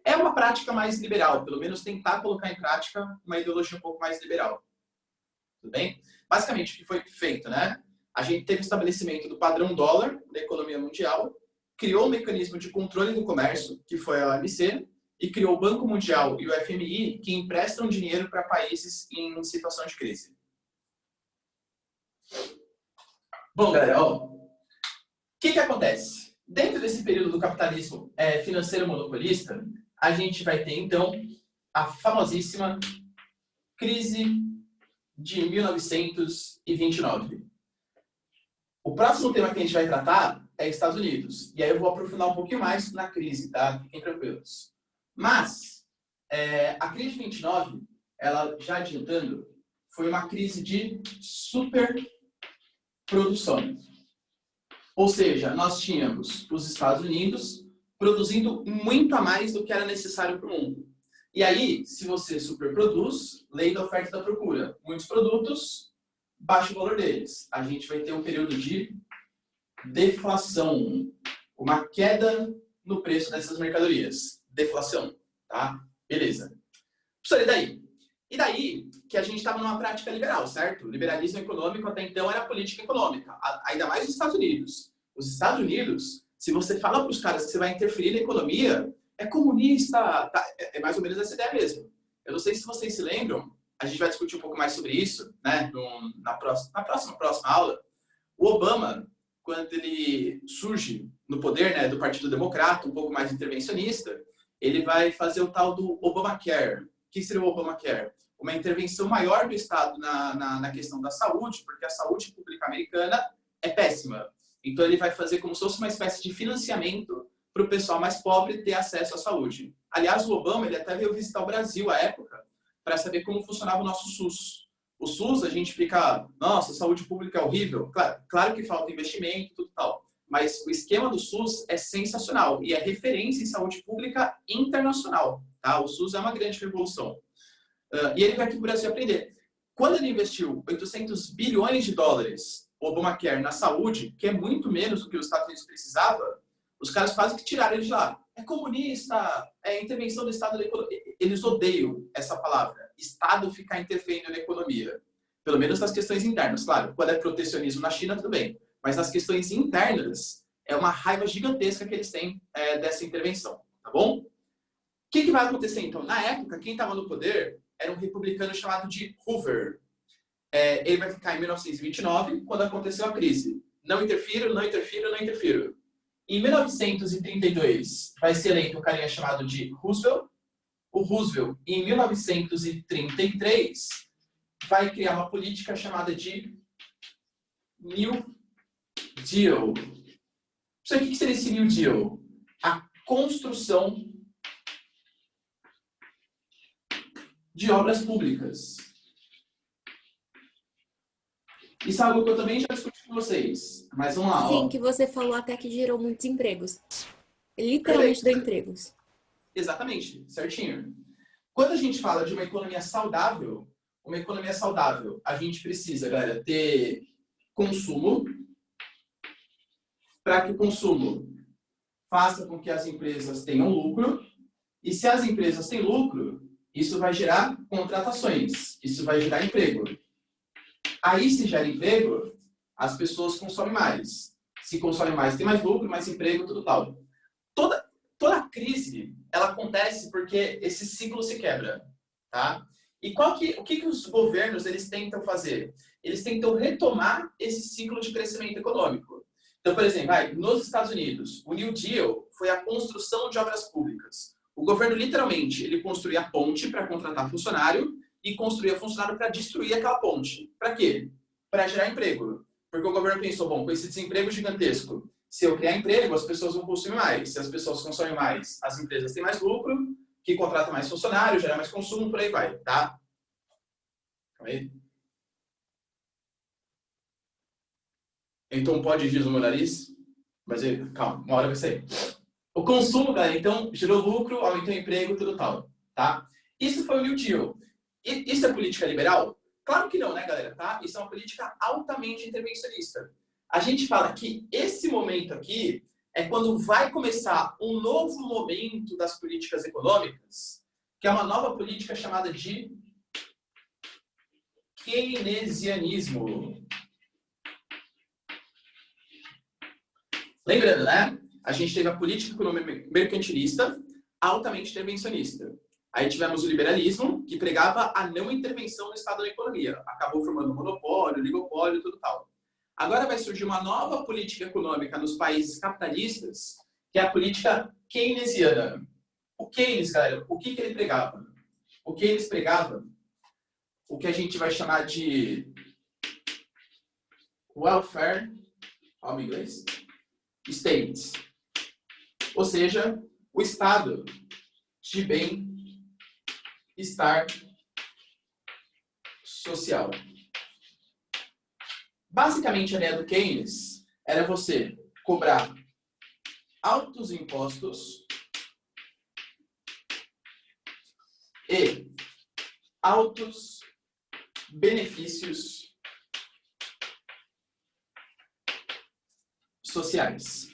É uma prática mais liberal, pelo menos tentar colocar em prática uma ideologia um pouco mais liberal. Tudo bem? Basicamente, o que foi feito, né? A gente teve o estabelecimento do padrão dólar da economia mundial, criou um mecanismo de controle do comércio, que foi a OMC, e criou o Banco Mundial e o FMI, que emprestam dinheiro para países em situação de crise. Bom, galera, o que acontece? Dentro desse período do capitalismo financeiro monopolista, a gente vai ter, então, a famosíssima crise de 1929. O próximo tema que a gente vai tratar é Estados Unidos. E aí eu vou aprofundar um pouquinho mais na crise, tá? Fiquem tranquilos. Mas, a crise de 29, ela, já adiantando, foi uma crise de superprodução. Ou seja, nós tínhamos os Estados Unidos produzindo muito a mais do que era necessário para o mundo. E aí, se você superproduz, lei da oferta e da procura. Muitos produtos, baixo o valor deles. A gente vai ter um período de deflação, uma queda no preço dessas mercadorias. Deflação, tá? Beleza. Professor, e daí? E daí que a gente estava numa prática liberal, certo? O liberalismo econômico até então era política econômica, ainda mais nos Estados Unidos. Os Estados Unidos, se você fala para os caras que você vai interferir na economia, é comunista, tá? É mais ou menos essa ideia mesmo. Eu não sei se vocês se lembram, a gente vai discutir um pouco mais sobre isso, né? Na próxima aula. O Obama, quando ele surge no poder, né, do Partido Democrata, um pouco mais intervencionista, ele vai fazer o tal do Obamacare. O que seria o Obamacare? Uma intervenção maior do Estado na questão da saúde, porque a saúde pública americana é péssima. Então, ele vai fazer como se fosse uma espécie de financiamento para o pessoal mais pobre ter acesso à saúde. Aliás, o Obama ele até veio visitar o Brasil à época para saber como funcionava o nosso SUS. O SUS, a gente fica, nossa, a saúde pública é horrível. Claro que falta investimento, tudo tal. Mas o esquema do SUS é sensacional e é referência em saúde pública internacional. Tá? O SUS é uma grande revolução. E ele vai aqui para o Brasil aprender. Quando ele investiu 800 bilhões de dólares, o Obamacare, na saúde, que é muito menos do que os Estados Unidos precisava, os caras quase que tiraram ele de lá. É comunista, é intervenção do Estado na economia. Eles odeiam essa palavra. Estado ficar interferindo na economia. Pelo menos nas questões internas, claro. Quando é protecionismo na China, tudo bem. Mas nas questões internas, é uma raiva gigantesca que eles têm dessa intervenção. Tá bom? O que vai acontecer, então? Na época, quem estava no poder era um republicano chamado de Hoover. Ele vai ficar em 1929, quando aconteceu a crise. Não interfiro, não interfiro, não interfiro. Em 1932, vai ser eleito um carinha chamado de Roosevelt. O Roosevelt, em 1933, vai criar uma política chamada de New Deal. Isso aqui, o que seria esse New Deal? A construção de obras públicas. Isso é algo que eu também já discuti com vocês. Mas vamos lá. Sim, que você falou até que gerou muitos empregos. Literalmente deu empregos. Exatamente, certinho. Quando a gente fala de uma economia saudável, a gente precisa, galera, ter consumo, para que o consumo faça com que as empresas tenham lucro, e se as empresas têm lucro, isso vai gerar contratações, isso vai gerar emprego. Aí, se gera emprego, as pessoas consomem mais. Se consomem mais, tem mais lucro, mais emprego, tudo tal. Toda crise, ela acontece porque esse ciclo se quebra, tá? E o que os governos eles tentam fazer? Eles tentam retomar esse ciclo de crescimento econômico. Então, por exemplo, nos Estados Unidos, o New Deal foi a construção de obras públicas. O governo, literalmente, ele construía a ponte para contratar funcionário e construía funcionário para destruir aquela ponte. Para quê? Para gerar emprego. Porque o governo pensou, bom, com esse desemprego gigantesco, se eu criar emprego, as pessoas vão consumir mais. Se as pessoas consomem mais, as empresas têm mais lucro, que contrata mais funcionário, gera mais consumo, por aí vai, tá? Calma aí. Então pode giz no meu nariz, mas calma, uma hora vai sair. O consumo, galera, então, gerou lucro, aumentou o emprego, tudo tal, tá? Isso foi o New Deal. Isso é política liberal? Claro que não, né, galera? Tá? Isso é uma política altamente intervencionista. A gente fala que esse momento aqui é quando vai começar um novo momento das políticas econômicas, que é uma nova política chamada de keynesianismo. Lembrando, né? A gente teve a política econômica mercantilista, altamente intervencionista. Aí tivemos o liberalismo, que pregava a não intervenção no Estado da economia. Acabou formando monopólio, oligopólio, tudo tal. Agora vai surgir uma nova política econômica nos países capitalistas, que é a política keynesiana. O Keynes, galera, o que ele pregava? O Keynes pregava o que a gente vai chamar de welfare, ó, em inglês, states. Ou seja, o Estado de bem-estar social. Basicamente, a ideia do Keynes era você cobrar altos impostos e altos benefícios sociais.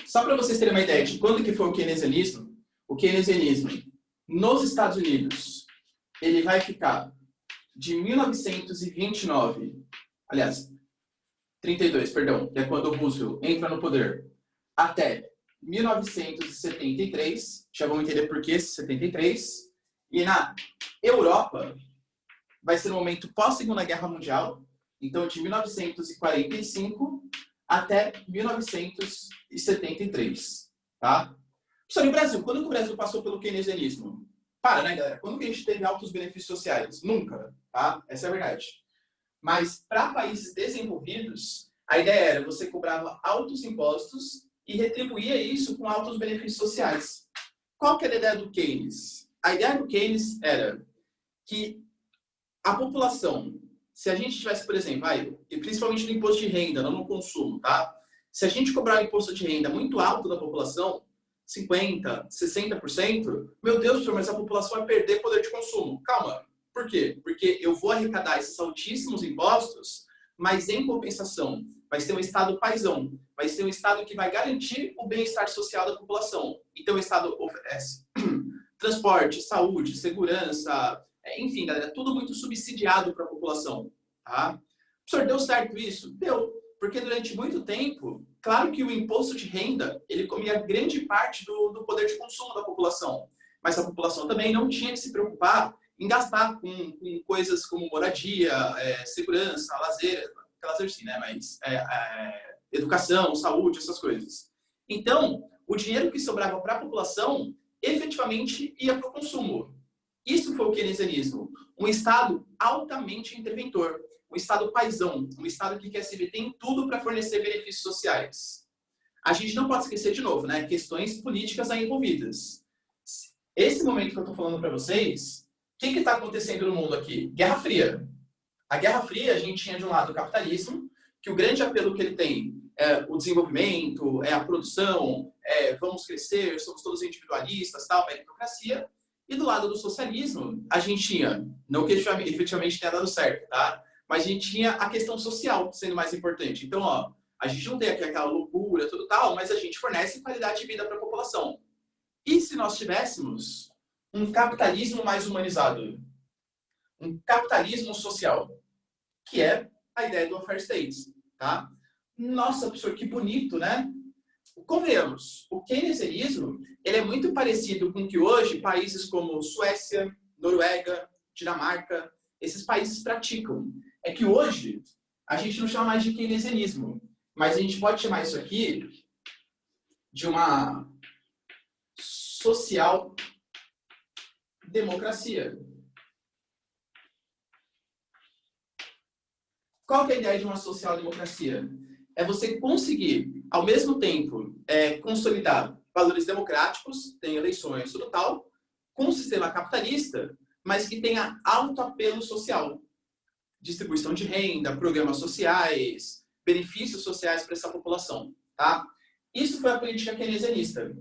Só para vocês terem uma ideia de quando que foi o keynesianismo nos Estados Unidos, ele vai ficar de 1929, aliás, 32, perdão, que é quando o Roosevelt entra no poder, até 1973, já vamos entender por que esse 73, e na Europa vai ser um momento pós-Segunda Guerra Mundial, Então, de 1945 até 1973, tá? Professor, e o Brasil? Quando que o Brasil passou pelo keynesianismo? Para, né, galera? Quando que a gente teve altos benefícios sociais? Nunca, tá? Essa é a verdade. Mas, para países desenvolvidos, a ideia era você cobrava altos impostos e retribuía isso com altos benefícios sociais. Qual que era a ideia do Keynes? A ideia do Keynes era que a população, se a gente tivesse, por exemplo, e principalmente no imposto de renda, não no consumo, tá? Se a gente cobrar um imposto de renda muito alto da população, 50%, 60%, meu Deus, senhor, mas a população vai perder poder de consumo. Calma. Por quê? Porque eu vou arrecadar esses altíssimos impostos, mas em compensação vai ser um Estado paizão, vai ser um Estado que vai garantir o bem-estar social da população. Então o Estado oferece transporte, saúde, segurança, enfim, galera, tudo muito subsidiado para a população. Tá? Professor, deu certo isso? Deu. Porque durante muito tempo, claro que o imposto de renda, ele comia grande parte do poder de consumo da população. Mas a população também não tinha que se preocupar em gastar com coisas como moradia, segurança, lazer sim, né? Mas educação, saúde, essas coisas. Então, o dinheiro que sobrava para a população, efetivamente ia para o consumo. Isso foi o keynesianismo. Um Estado altamente interventor. Um Estado paizão, um Estado que quer se meter em tudo para fornecer benefícios sociais. A gente não pode esquecer de novo, né? Questões políticas aí envolvidas. Esse momento que eu estou falando para vocês, o que está acontecendo no mundo aqui? Guerra Fria. A Guerra Fria, a gente tinha de um lado o capitalismo, que o grande apelo que ele tem é o desenvolvimento, é a produção, vamos crescer, somos todos individualistas, tal, meritocracia. E do lado do socialismo, a gente tinha, não que efetivamente tenha dado certo, tá? Mas a gente tinha a questão social sendo mais importante. Então, a gente não tem aqui aquela loucura, tudo tal, mas a gente fornece qualidade de vida para a população. E se nós tivéssemos um capitalismo mais humanizado? Um capitalismo social, que é a ideia do welfare state, tá? Nossa, professor, que bonito, né? Convenhamos, o keynesianismo, ele é muito parecido com o que hoje países como Suécia, Noruega, Dinamarca, esses países praticam. É que hoje a gente não chama mais de keynesianismo, mas a gente pode chamar isso aqui de uma social-democracia. Qual que é a ideia de uma social-democracia? É você conseguir, ao mesmo tempo, consolidar valores democráticos, tem eleições, tudo tal, com um sistema capitalista, mas que tenha alto apelo social. Distribuição de renda, programas sociais, benefícios sociais para essa população. Tá? Isso foi a política keynesianista.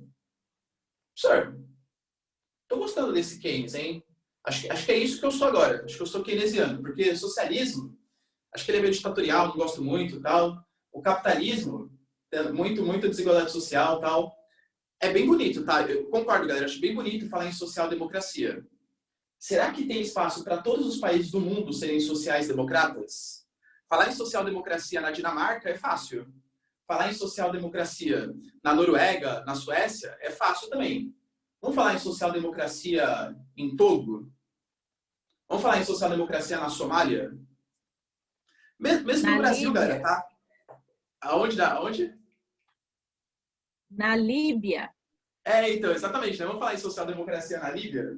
Professor, estou gostando desse Keynes, hein? Acho que é isso que eu sou agora. Acho que eu sou keynesiano, porque socialismo, acho que ele é meio ditatorial, não gosto muito, tal. O capitalismo, muito desigualdade social, tal. É bem bonito, tá? Eu concordo, galera. Acho bem bonito falar em social-democracia. Será que tem espaço para todos os países do mundo serem sociais-democratas? Falar em social-democracia na Dinamarca é fácil. Falar em social-democracia na Noruega, na Suécia, é fácil também. Vamos falar em social-democracia em Togo? Vamos falar em social-democracia na Somália? Mesmo no Brasil, Líbia. galera, tá? Aonde? Na Líbia. Então, exatamente. Né? Vamos falar em social-democracia na Líbia?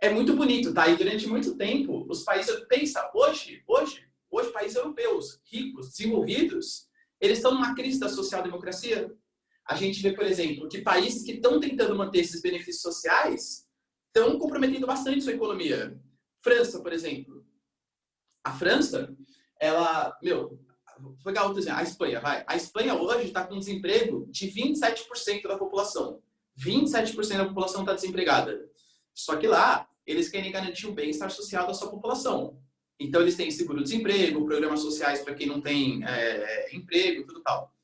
É muito bonito, tá? E durante muito tempo, os países... Pensa, hoje, países europeus, ricos, desenvolvidos, eles estão numa crise da social-democracia. A gente vê, por exemplo, que países que estão tentando manter esses benefícios sociais estão comprometendo bastante sua economia. França, por exemplo. A França, ela... vou pegar outro exemplo. A Espanha, vai. A Espanha hoje está com desemprego de 27% da população. 27% da população está desempregada. Só que lá, eles querem garantir o bem-estar social da sua população. Então, eles têm seguro-desemprego, programas sociais para quem não tem emprego, tudo tal.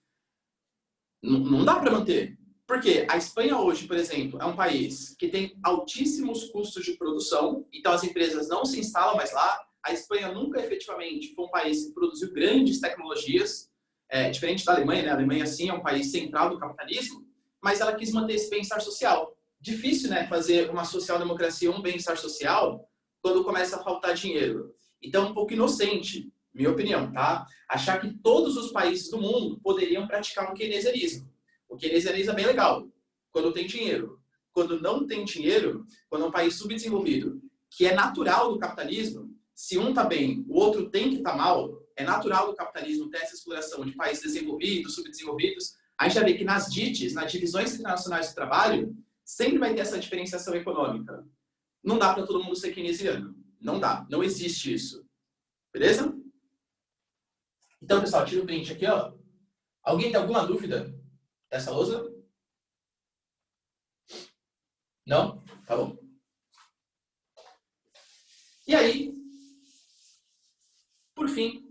Não dá para manter. Por quê? A Espanha hoje, por exemplo, é um país que tem altíssimos custos de produção, então as empresas não se instalam mais lá. A Espanha nunca efetivamente foi um país que produziu grandes tecnologias, diferente da Alemanha, né? A Alemanha, sim, é um país central do capitalismo, mas ela quis manter esse bem-estar social. Difícil, né, fazer uma social-democracia, um bem-estar social, quando começa a faltar dinheiro. Então, é um pouco inocente Minha opinião, tá? Achar que todos os países do mundo poderiam praticar um keynesianismo. O keynesianismo é bem legal, quando tem dinheiro. Quando não tem dinheiro, quando é um país subdesenvolvido, que é natural do capitalismo, se um está bem, o outro tem que estar mal, é natural do capitalismo ter essa exploração de países desenvolvidos, subdesenvolvidos. A gente vai ver que nas DITs, nas divisões internacionais do trabalho, sempre vai ter essa diferenciação econômica. Não dá para todo mundo ser keynesiano. Não dá. Não existe isso. Beleza? Então, pessoal, tira o print aqui, ó. Alguém tem alguma dúvida dessa lousa? Não? Tá bom. E aí, por fim,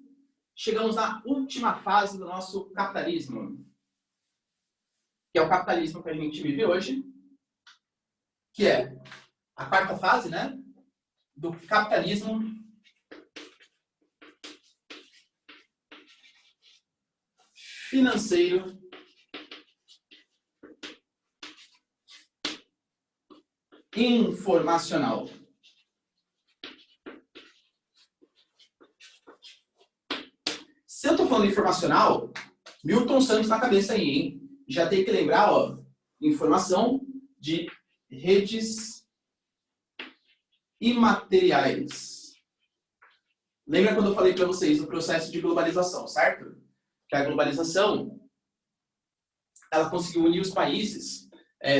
chegamos na última fase do nosso capitalismo, que é o capitalismo que a gente vive hoje, que é a quarta fase, né, do capitalismo financeiro informacional. Se eu estou falando informacional, Milton Santos na cabeça aí, hein? Já tem que lembrar, ó, informação de redes imateriais. Lembra quando eu falei para vocês do processo de globalização, certo? Que a globalização, ela conseguiu unir os países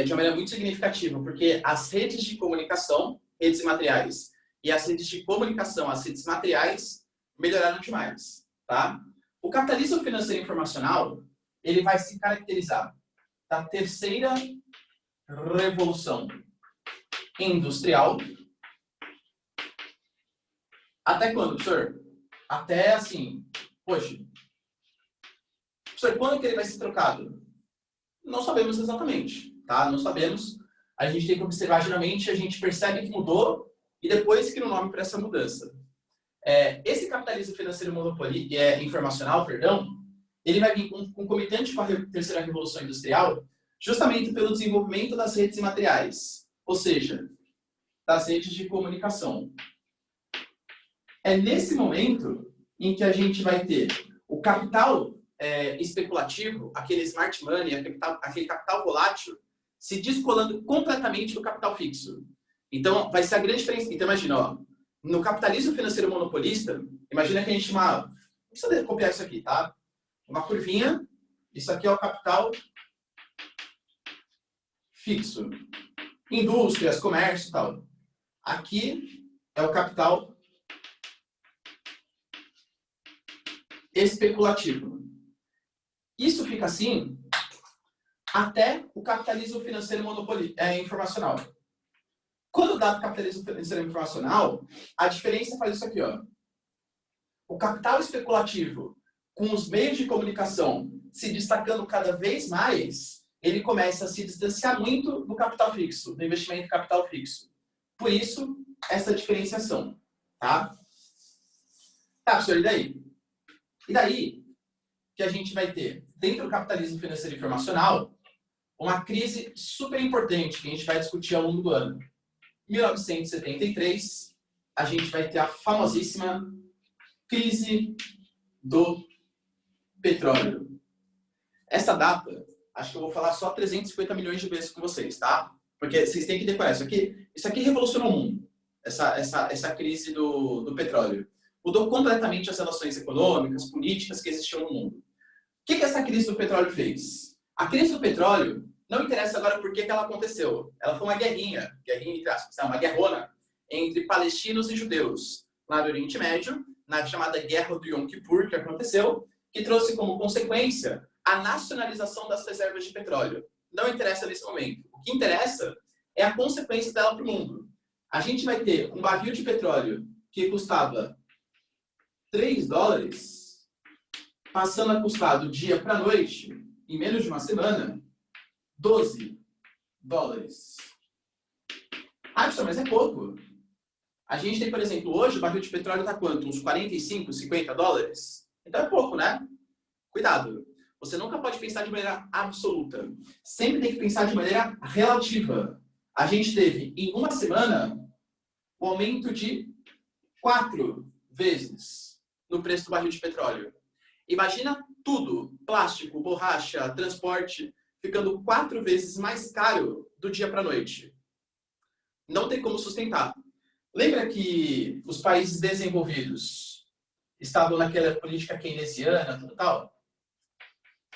de uma maneira muito significativa, porque as redes de comunicação, redes imateriais, e as redes de comunicação, as redes materiais, melhoraram demais, tá? O capitalismo financeiro informacional, ele vai se caracterizar da terceira revolução industrial. Até quando, professor? Até assim, poxa, professor, quando que ele vai ser trocado? Não sabemos exatamente, tá? Não sabemos. A gente tem que observar, geralmente, a gente percebe que mudou e depois cria um nome para essa mudança. Esse capitalismo financeiro informacional, ele vai vir concomitante com a terceira revolução industrial, justamente pelo desenvolvimento das redes imateriais, ou seja, das redes de comunicação. É nesse momento em que a gente vai ter o capital especulativo, aquele smart money, aquele capital volátil, se descolando completamente do capital fixo. Então, vai ser a grande diferença. Então, imagina, ó, no capitalismo financeiro monopolista, imagina que a gente não precisa copiar isso aqui, tá? Uma curvinha, isso aqui é o capital fixo. Indústrias, comércio e tal. Aqui é o capital especulativo. Isso fica assim até o capitalismo financeiro informacional. Quando dá o capitalismo financeiro informacional, a diferença faz isso aqui, ó. O capital especulativo, com os meios de comunicação se destacando cada vez mais, ele começa a se distanciar muito do capital fixo, do investimento em capital fixo. Por isso, essa diferenciação, tá? Tá, professor, e daí? E daí que a gente vai ter, dentro do capitalismo financeiro informacional, uma crise super importante que a gente vai discutir ao longo do ano. Em 1973, a gente vai ter a famosíssima crise do petróleo. Essa data, acho que eu vou falar só 350 milhões de vezes com vocês, tá? Porque vocês têm que decorar isso aqui revolucionou o mundo, essa crise do petróleo. Mudou completamente as relações econômicas, políticas que existiam no mundo. O que essa crise do petróleo fez? A crise do petróleo, não interessa agora por que ela aconteceu. Ela foi uma guerrinha entre aspas, uma guerrona entre palestinos e judeus lá do Oriente Médio, na chamada Guerra do Yom Kippur, que aconteceu, que trouxe como consequência a nacionalização das reservas de petróleo. Não interessa nesse momento. O que interessa é a consequência dela para o mundo. A gente vai ter um barril de petróleo que custava $3, passando a custar do dia para a noite, em menos de uma semana, $12. Ah, professor, mas é pouco. A gente tem, por exemplo, hoje o barril de petróleo está quanto? Uns $45, $50? Então é pouco, né? Cuidado. Você nunca pode pensar de maneira absoluta. Sempre tem que pensar de maneira relativa. A gente teve, em uma semana, um aumento de 4 vezes no preço do barril de petróleo. Imagina tudo, plástico, borracha, transporte, ficando 4 vezes mais caro do dia para a noite. Não tem como sustentar. Lembra que os países desenvolvidos estavam naquela política keynesiana, tudo tal?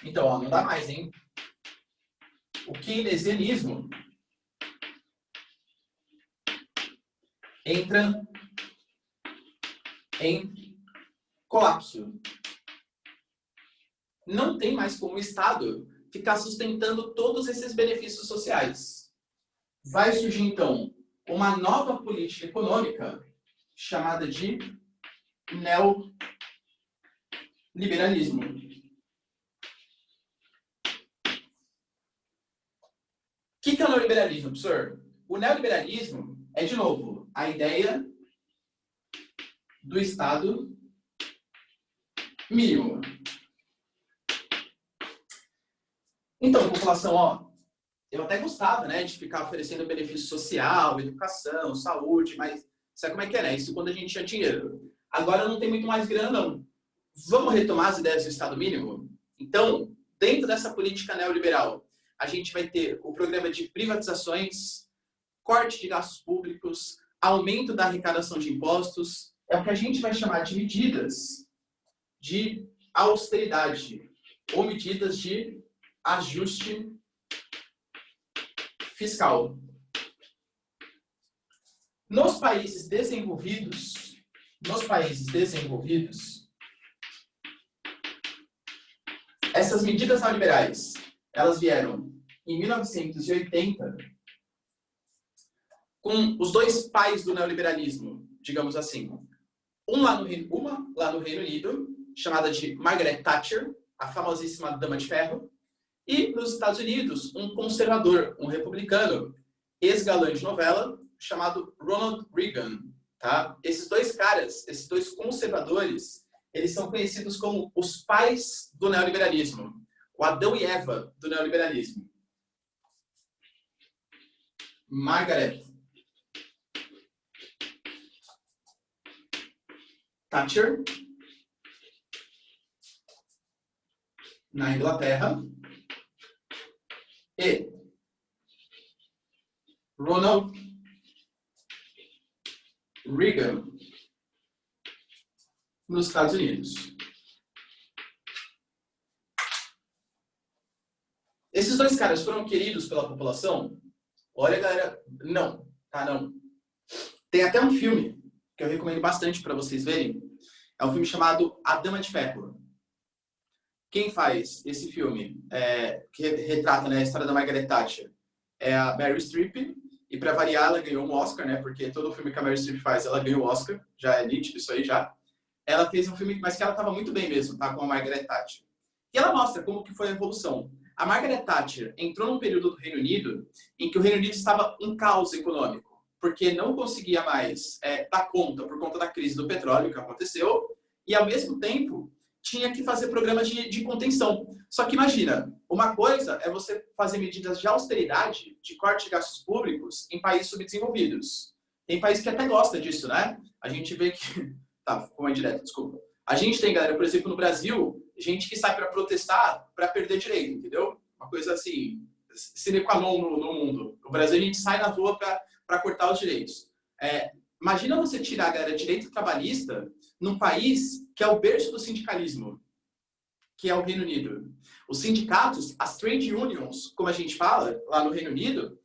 Então, ó, não dá mais, hein? O keynesianismo entra em colapso. Não tem mais como o Estado ficar sustentando todos esses benefícios sociais. Vai surgir, então, uma nova política econômica chamada de neoliberalismo. O que é o neoliberalismo, professor? O neoliberalismo é, de novo, a ideia do Estado mínimo. Então, população, ó, eu até gostava, né, de ficar oferecendo benefício social, educação, saúde, mas sabe como é que é, né? Isso quando a gente tinha dinheiro. Agora não tem muito mais grana, não. Vamos retomar as ideias do Estado mínimo? Então, dentro dessa política neoliberal, a gente vai ter o programa de privatizações, corte de gastos públicos, aumento da arrecadação de impostos. É o que a gente vai chamar de medidas de austeridade ou medidas de ajuste fiscal. Nos países desenvolvidos, essas medidas neoliberais, elas vieram em 1980 com os dois pais do neoliberalismo, digamos assim. Uma lá no Reino Unido, chamada de Margaret Thatcher, a famosíssima Dama de Ferro, e nos Estados Unidos, um conservador, um republicano, ex-galã de novela, chamado Ronald Reagan. Tá? Esses dois caras, esses dois conservadores, eles são conhecidos como os pais do neoliberalismo, o Adão e Eva do neoliberalismo. Margaret Thatcher, na Inglaterra, e Ronald Reagan, nos Estados Unidos. Esses dois caras foram queridos pela população? Olha, galera, não, tá? Não. Tem até um filme que eu recomendo bastante para vocês verem. É um filme chamado A Dama de Ferro. Quem faz esse filme, que retrata, né, a história da Margaret Thatcher, é a Meryl Streep. E para variar, ela ganhou um Oscar, né? Porque todo filme que a Meryl Streep faz, ela ganhou o Oscar. Já é nítido isso aí, já. Ela fez um filme, mas que ela estava muito bem mesmo, tá? Com a Margaret Thatcher. E ela mostra como que foi a evolução. A Margaret Thatcher entrou num período do Reino Unido em que o Reino Unido estava em caos econômico, porque não conseguia mais dar conta por conta da crise do petróleo que aconteceu, e ao mesmo tempo tinha que fazer programas de contenção. Só que imagina, uma coisa é você fazer medidas de austeridade, de corte de gastos públicos em países subdesenvolvidos. Tem país que até gosta disso, né? A gente vê que... Tá, ficou mais direto, desculpa. A gente tem, galera, por exemplo, no Brasil, gente que sai para protestar para perder direito, entendeu? Uma coisa assim, sine qua non no mundo. No Brasil, a gente sai na rua para cortar os direitos. Imagina você tirar, galera, direito trabalhista num país que é o berço do sindicalismo, que é o Reino Unido. Os sindicatos, as trade unions, como a gente fala lá no Reino Unido,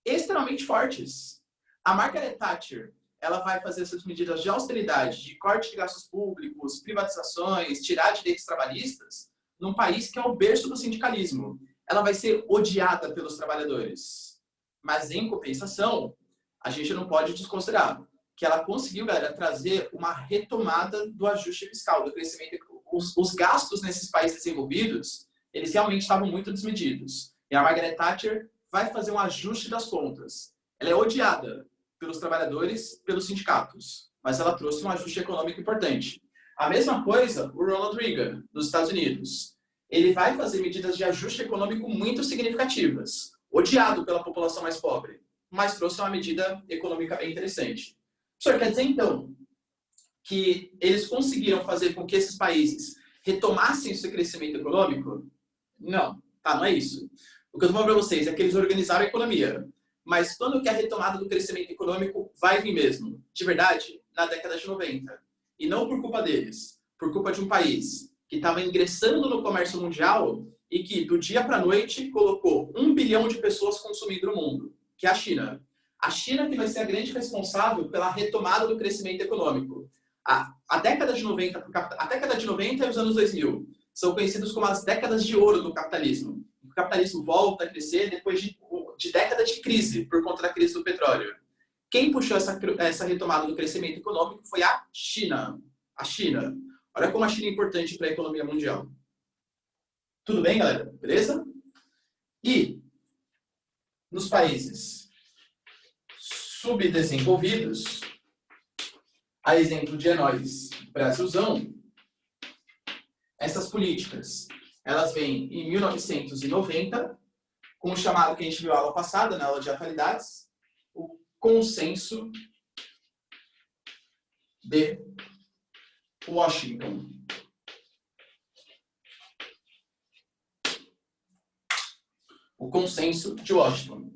extremamente fortes. A Margaret Thatcher, ela vai fazer essas medidas de austeridade, de corte de gastos públicos, privatizações, tirar direitos trabalhistas, num país que é o berço do sindicalismo. Ela vai ser odiada pelos trabalhadores. Mas, em compensação, a gente não pode desconsiderar que ela conseguiu, galera, trazer uma retomada do ajuste fiscal, do crescimento. Os gastos nesses países desenvolvidos, eles realmente estavam muito desmedidos. E a Margaret Thatcher vai fazer um ajuste das contas. Ela é odiada pelos trabalhadores, pelos sindicatos, mas ela trouxe um ajuste econômico importante. A mesma coisa, o Ronald Reagan, dos Estados Unidos. Ele vai fazer medidas de ajuste econômico muito significativas, odiado pela população mais pobre, mas trouxe uma medida econômica bem interessante. O senhor quer dizer, então, que eles conseguiram fazer com que esses países retomassem o seu crescimento econômico? Não, tá, não é isso. O que eu estou falando para vocês é que eles organizaram a economia. Mas quando que a retomada do crescimento econômico vai vir mesmo? De verdade, na década de 90. E não por culpa deles, por culpa de um país que estava ingressando no comércio mundial e que, do dia para a noite, colocou 1 bilhão de pessoas consumindo no mundo, que é a China. A China que vai ser a grande responsável pela retomada do crescimento econômico. A década de 90, a década de 90 e os anos 2000 são conhecidos como as décadas de ouro do capitalismo. O capitalismo volta a crescer depois de décadas de crise, por conta da crise do petróleo. Quem puxou essa retomada do crescimento econômico foi a China. A China. Olha como a China é importante para a economia mundial. Tudo bem, galera? Beleza? E nos países subdesenvolvidos, a exemplo de nós, Brasilzão, essas políticas, elas vêm em 1990, com o chamado que a gente viu na aula passada, na aula de atualidades, o Consenso de Washington. O Consenso de Washington.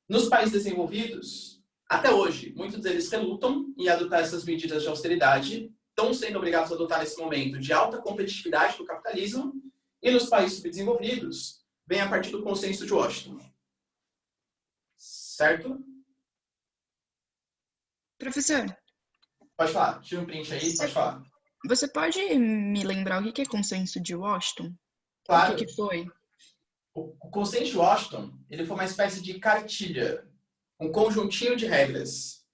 Nos países desenvolvidos, até hoje, muitos deles relutam em adotar essas medidas de austeridade, estão sendo obrigados a adotar nesse momento de alta competitividade do capitalismo, e nos países subdesenvolvidos, vem a partir do Consenso de Washington. Certo? Professor, Pode falar. Tira um print aí, pode falar. você pode me lembrar o que é Consenso de Washington? Claro. O que foi? O Consenso de Washington, ele foi uma espécie de cartilha, um conjuntinho de regras.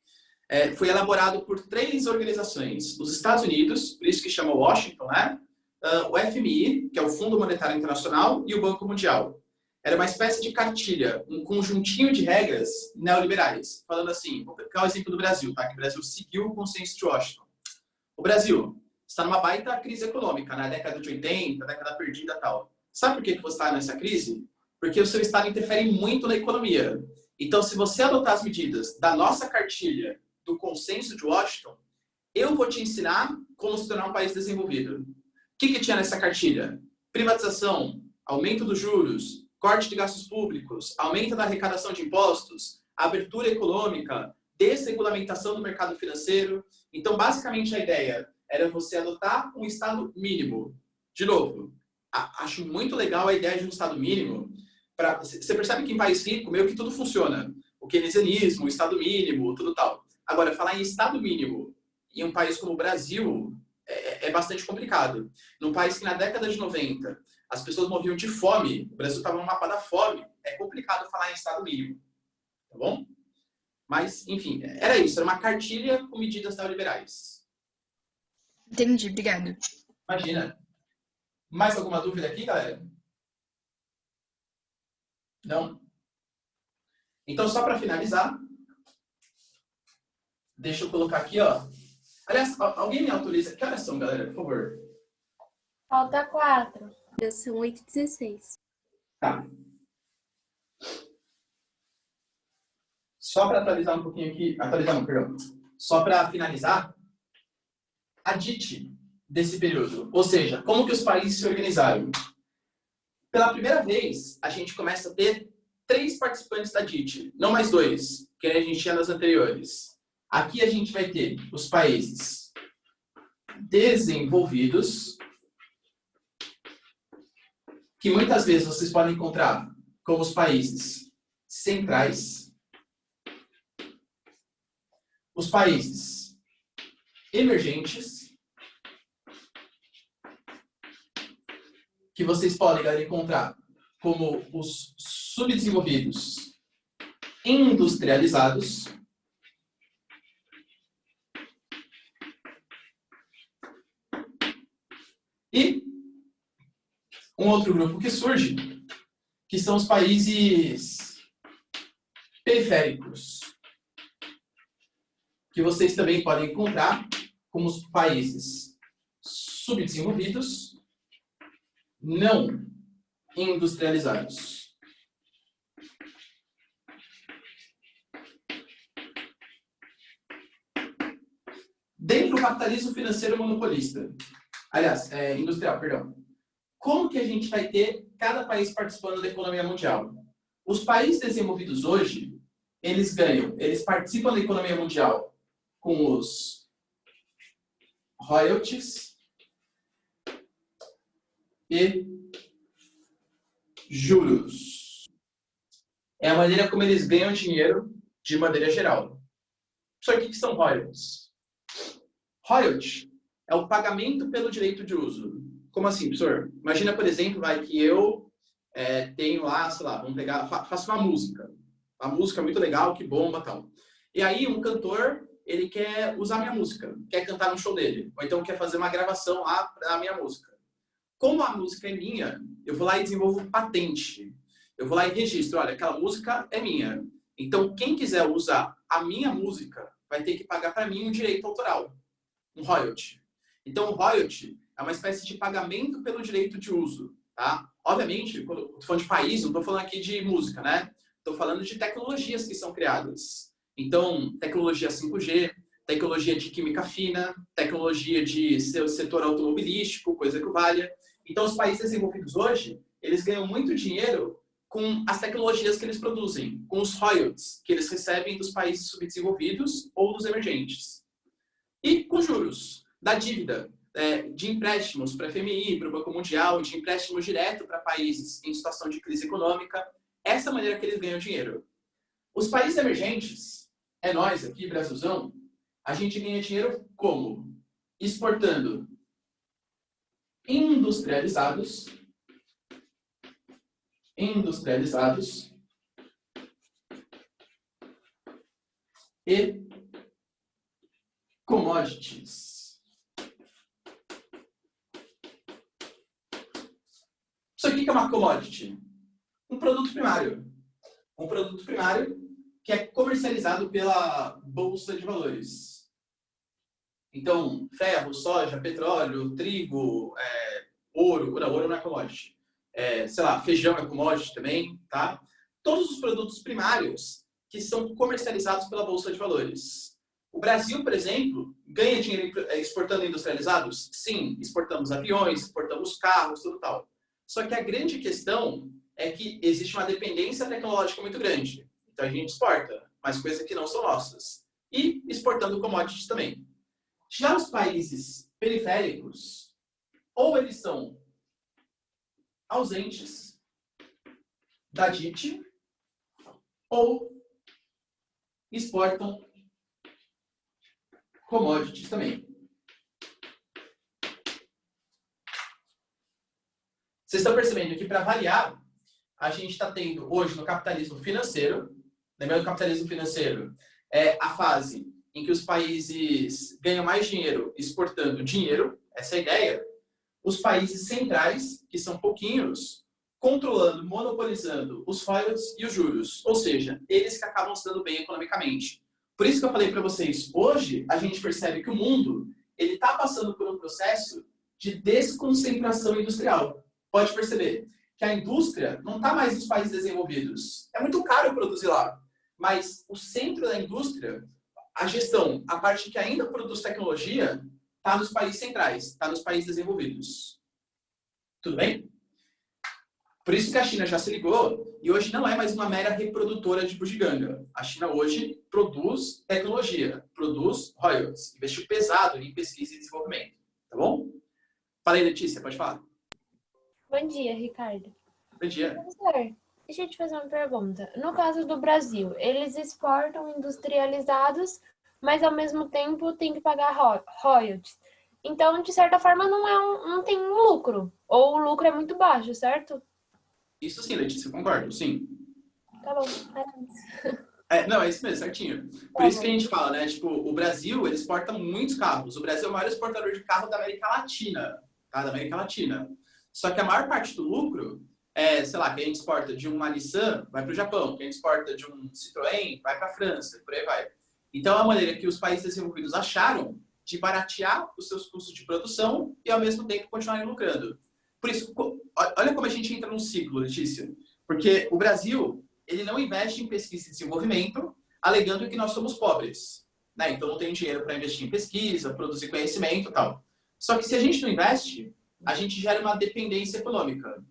Foi elaborado por 3 organizações. Os Estados Unidos, por isso que chama Washington, né? O FMI, que é o Fundo Monetário Internacional, e o Banco Mundial. Era uma espécie de cartilha, um conjuntinho de regras neoliberais. Falando assim, vou pegar o exemplo do Brasil, tá? Que o Brasil seguiu o Consenso de Washington. O Brasil está numa baita crise econômica, na década de 80, década perdida e tal. Sabe por que você está nessa crise? Porque o seu Estado interfere muito na economia. Então, se você adotar as medidas da nossa cartilha do Consenso de Washington, eu vou te ensinar como se tornar um país desenvolvido. O que tinha nessa cartilha? Privatização, aumento dos juros, corte de gastos públicos, aumento da arrecadação de impostos, abertura econômica, desregulamentação do mercado financeiro. Então, basicamente, a ideia era você adotar um Estado mínimo. De novo, acho muito legal a ideia de um Estado mínimo. Você percebe que em país rico, meio que tudo funciona. O keynesianismo, o Estado mínimo, tudo tal. Agora, falar em Estado mínimo em um país como o Brasil é bastante complicado. Num país que na década de 90 as pessoas morriam de fome, o Brasil estava no mapa da fome, é complicado falar em Estado mínimo. Tá bom? Mas, enfim, era isso. Era uma cartilha com medidas neoliberais. Entendi, obrigado. Imagina. Mais alguma dúvida aqui, galera? Não? Então, só para finalizar, deixa eu colocar aqui, ó. Aliás, alguém me autoriza? Que horas são, galera, por favor? Falta 4. São 8h16. Tá. Só para atualizar um pouquinho aqui, perdão. Só para finalizar, a DIT desse período, ou seja, como que os países se organizaram. Pela primeira vez, a gente começa a ter 3 participantes da DIT, não mais 2, que a gente tinha nas anteriores. Aqui a gente vai ter os países desenvolvidos, que muitas vezes vocês podem encontrar como os países centrais, os países emergentes, que vocês podem encontrar como os subdesenvolvidos industrializados, e um outro grupo que surge, que são os países periféricos, que vocês também podem encontrar como os países subdesenvolvidos, não industrializados. Dentro do capitalismo financeiro monopolista, aliás, industrial, perdão, como que a gente vai ter cada país participando da economia mundial? Os países desenvolvidos hoje, eles participam da economia mundial com os royalties e juros. É a maneira como eles ganham dinheiro de maneira geral. Só que o que são royalties? Royalty é o pagamento pelo direito de uso. Como assim, professor? Imagina, por exemplo, que eu tenho lá, sei lá, vamos pegar, faço uma música. A música é muito legal, que bomba e tal. E aí um cantor, ele quer usar minha música, quer cantar no show dele. Ou então quer fazer uma gravação lá da minha música. Como a música é minha, eu vou lá e desenvolvo patente. Eu vou lá e registro, olha, aquela música é minha. Então, quem quiser usar a minha música vai ter que pagar para mim um direito autoral, um royalty. Então, o royalty é uma espécie de pagamento pelo direito de uso, tá? Obviamente, quando eu tô falando de país, não estou falando aqui de música, né? Estou falando de tecnologias que são criadas. Então, tecnologia 5G, tecnologia de química fina, tecnologia de setor automobilístico, coisa que valha. Então, os países desenvolvidos hoje, eles ganham muito dinheiro com as tecnologias que eles produzem, com os royalties que eles recebem dos países subdesenvolvidos ou dos emergentes. E com juros da dívida, de empréstimos para a FMI, para o Banco Mundial, de empréstimos direto para países em situação de crise econômica. Essa é a maneira que eles ganham dinheiro. Os países emergentes, nós aqui, Brasilzão, a gente ganha dinheiro como? Exportando industrializados e commodities. Isso aqui que é uma commodity? Um produto primário. Um produto primário que é comercializado pela Bolsa de Valores. Então, ferro, soja, petróleo, trigo, ouro. Não, ouro não é commodity. Sei lá, feijão é commodity também, tá? Todos os produtos primários que são comercializados pela Bolsa de Valores. O Brasil, por exemplo, ganha dinheiro exportando industrializados? Sim, exportamos aviões, exportamos carros, tudo tal. Só que a grande questão é que existe uma dependência tecnológica muito grande. Então a gente exporta, mas coisas que não são nossas. E exportando commodities também. Já os países periféricos, ou eles são ausentes da DIT, ou exportam commodities também. Vocês estão percebendo que, para variar, a gente está tendo hoje no capitalismo financeiro, lembrando que o capitalismo financeiro é a fase em que os países ganham mais dinheiro exportando dinheiro, essa é a ideia. Os países centrais, que são pouquinhos, controlando, monopolizando os royalties e os juros. Ou seja, eles que acabam se dando bem economicamente. Por isso que eu falei para vocês, hoje a gente percebe que o mundo está passando por um processo de desconcentração industrial. Pode perceber que a indústria não está mais nos países desenvolvidos. É muito caro produzir lá. Mas o centro da indústria, a gestão, a parte que ainda produz tecnologia, está nos países centrais, está nos países desenvolvidos. Tudo bem? Por isso que a China já se ligou e hoje não é mais uma mera reprodutora de bugiganga. A China hoje produz tecnologia, produz royalties, investiu pesado em pesquisa e desenvolvimento. Tá bom? Fala aí, Letícia, pode falar. Bom dia, Ricardo. Bom dia. Professor, deixa eu te fazer uma pergunta. No caso do Brasil, eles exportam industrializados, mas ao mesmo tempo tem que pagar royalties. Então, de certa forma, não tem um lucro. Ou o lucro é muito baixo, certo? Isso sim, Letícia, concordo, sim. Tá bom. Não, é isso mesmo, certinho. Por isso que a gente fala, né? Tipo, o Brasil, ele exporta muitos carros. O Brasil é o maior exportador de carro da América Latina, tá? Da América Latina. Só que a maior parte do lucro sei lá, que a gente exporta de uma Nissan, vai para o Japão. Que a gente exporta de um Citroën, vai para a França, por aí vai. Então, é a maneira que os países desenvolvidos acharam de baratear os seus custos de produção e, ao mesmo tempo, continuarem lucrando. Por isso, olha como a gente entra num ciclo, Letícia. Porque o Brasil, ele não investe em pesquisa e desenvolvimento, alegando que nós somos pobres. né? Então não tem dinheiro para investir em pesquisa, produzir conhecimento e tal. Só que se a gente não investe, a gente gera uma dependência econômica.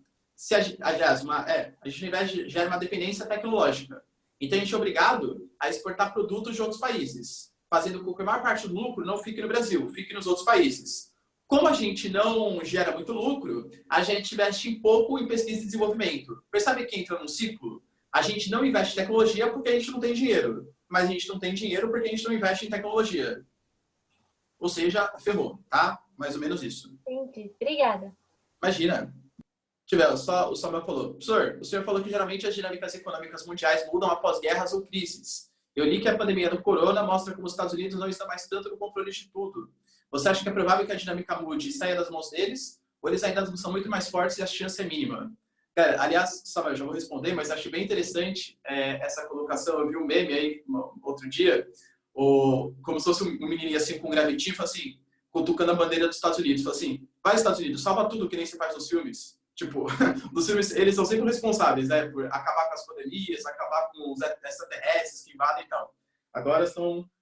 Aliás, a gente não investe, gera uma dependência tecnológica. Então a gente é obrigado a exportar produtos de outros países, fazendo com que a maior parte do lucro não fique no Brasil, fique nos outros países. Como a gente não gera muito lucro, a gente investe pouco em pesquisa e desenvolvimento. Percebe que entra num ciclo? A gente não investe em tecnologia porque a gente não tem dinheiro. Mas a gente não tem dinheiro porque a gente não investe em tecnologia. Ou seja, ferrou, tá? Mais ou menos isso. Entendi. Obrigada. Imagina. O Samuel falou, professor, o senhor falou que geralmente as dinâmicas econômicas mundiais mudam após guerras ou crises. Eu li que a pandemia do corona mostra como os Estados Unidos não estão mais tanto no controle de tudo. Você acha que é provável que a dinâmica mude e saia das mãos deles? Ou eles ainda são muito mais fortes e a chance é mínima? Cara, aliás, Samuel, já vou responder, mas acho bem interessante essa colocação. Eu vi um meme aí outro dia, como se fosse um menininho assim com um gravitinho, assim, cutucando a bandeira dos Estados Unidos. Fala assim, vai Estados Unidos, salva tudo que nem você faz nos filmes. Tipo, nos filmes, eles são sempre responsáveis, né? Por acabar com as pandemias, acabar com os extraterrestres que invadem e tal. Agora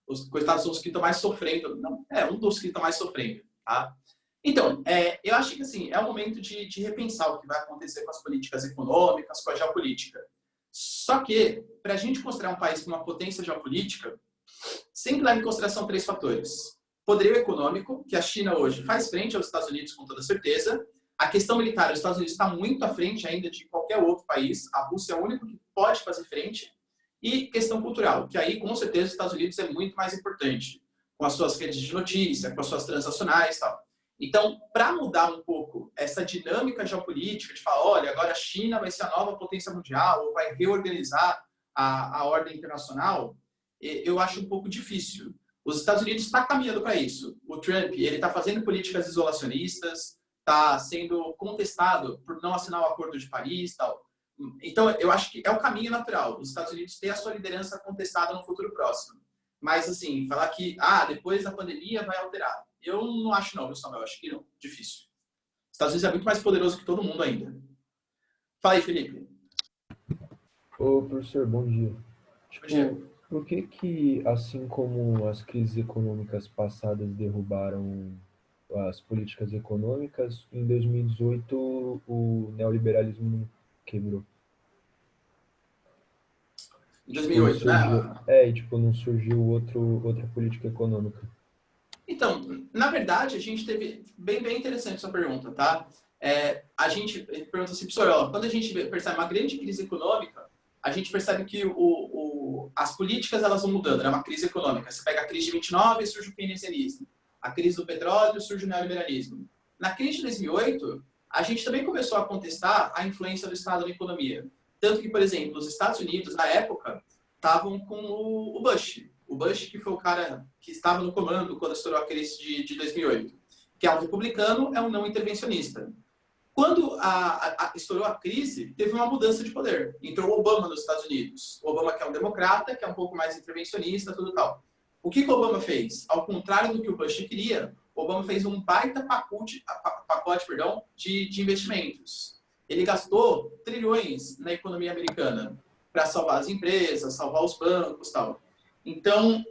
os coitados são os que estão mais sofrendo. Não, um dos que estão mais sofrendo, tá? Então, eu acho que assim, é o momento de repensar o que vai acontecer com as políticas econômicas, com a geopolítica. Só que, para a gente considerar um país com uma potência geopolítica, sempre leva em consideração 3 fatores. Poderio econômico, que a China hoje faz frente aos Estados Unidos com toda certeza. A questão militar, os Estados Unidos está muito à frente ainda de qualquer outro país. A Rússia é o único que pode fazer frente. E questão cultural, que aí, com certeza, os Estados Unidos é muito mais importante, com as suas redes de notícia, com as suas transacionais e tal. Então, para mudar um pouco essa dinâmica geopolítica, de falar, olha, agora a China vai ser a nova potência mundial, ou vai reorganizar a ordem internacional, eu acho um pouco difícil. Os Estados Unidos estão caminhando para isso. O Trump, ele está fazendo políticas isolacionistas, está sendo contestado por não assinar o Acordo de Paris e tal. Então, eu acho que é o caminho natural. Os Estados Unidos têm a sua liderança contestada no futuro próximo. Mas, assim, falar que, depois da pandemia vai alterar. Eu não acho não, viu, Samuel? Eu acho que não. Difícil. Os Estados Unidos é muito mais poderoso que todo mundo ainda. Fala aí, Felipe. Ô, professor, bom dia. Bom dia. Por que, assim como as crises econômicas passadas derrubaram as políticas econômicas, em 2018 o neoliberalismo não quebrou? Em 2008, né? Não surgiu outra política econômica. Então, na verdade, a gente teve... Bem interessante essa pergunta, tá? A gente pergunta assim, professor, quando a gente percebe uma grande crise econômica, a gente percebe que as políticas elas vão mudando, é uma crise econômica. Você pega a crise de 29 e surge o keynesianismo. A crise do petróleo surge o neoliberalismo. Na crise de 2008, a gente também começou a contestar a influência do Estado na economia. Tanto que, por exemplo, os Estados Unidos, na época, estavam com o Bush. O Bush, que foi o cara que estava no comando quando estourou a crise de 2008. Que é um republicano, é um não intervencionista. Quando estourou a crise, teve uma mudança de poder. Entrou o Obama nos Estados Unidos. O Obama que é um democrata, que é um pouco mais intervencionista, tudo tal. O que o Obama fez? Ao contrário do que o Bush queria, o Obama fez um baita pacote de investimentos. Ele gastou trilhões na economia americana para salvar as empresas, salvar os bancos e tal. Então,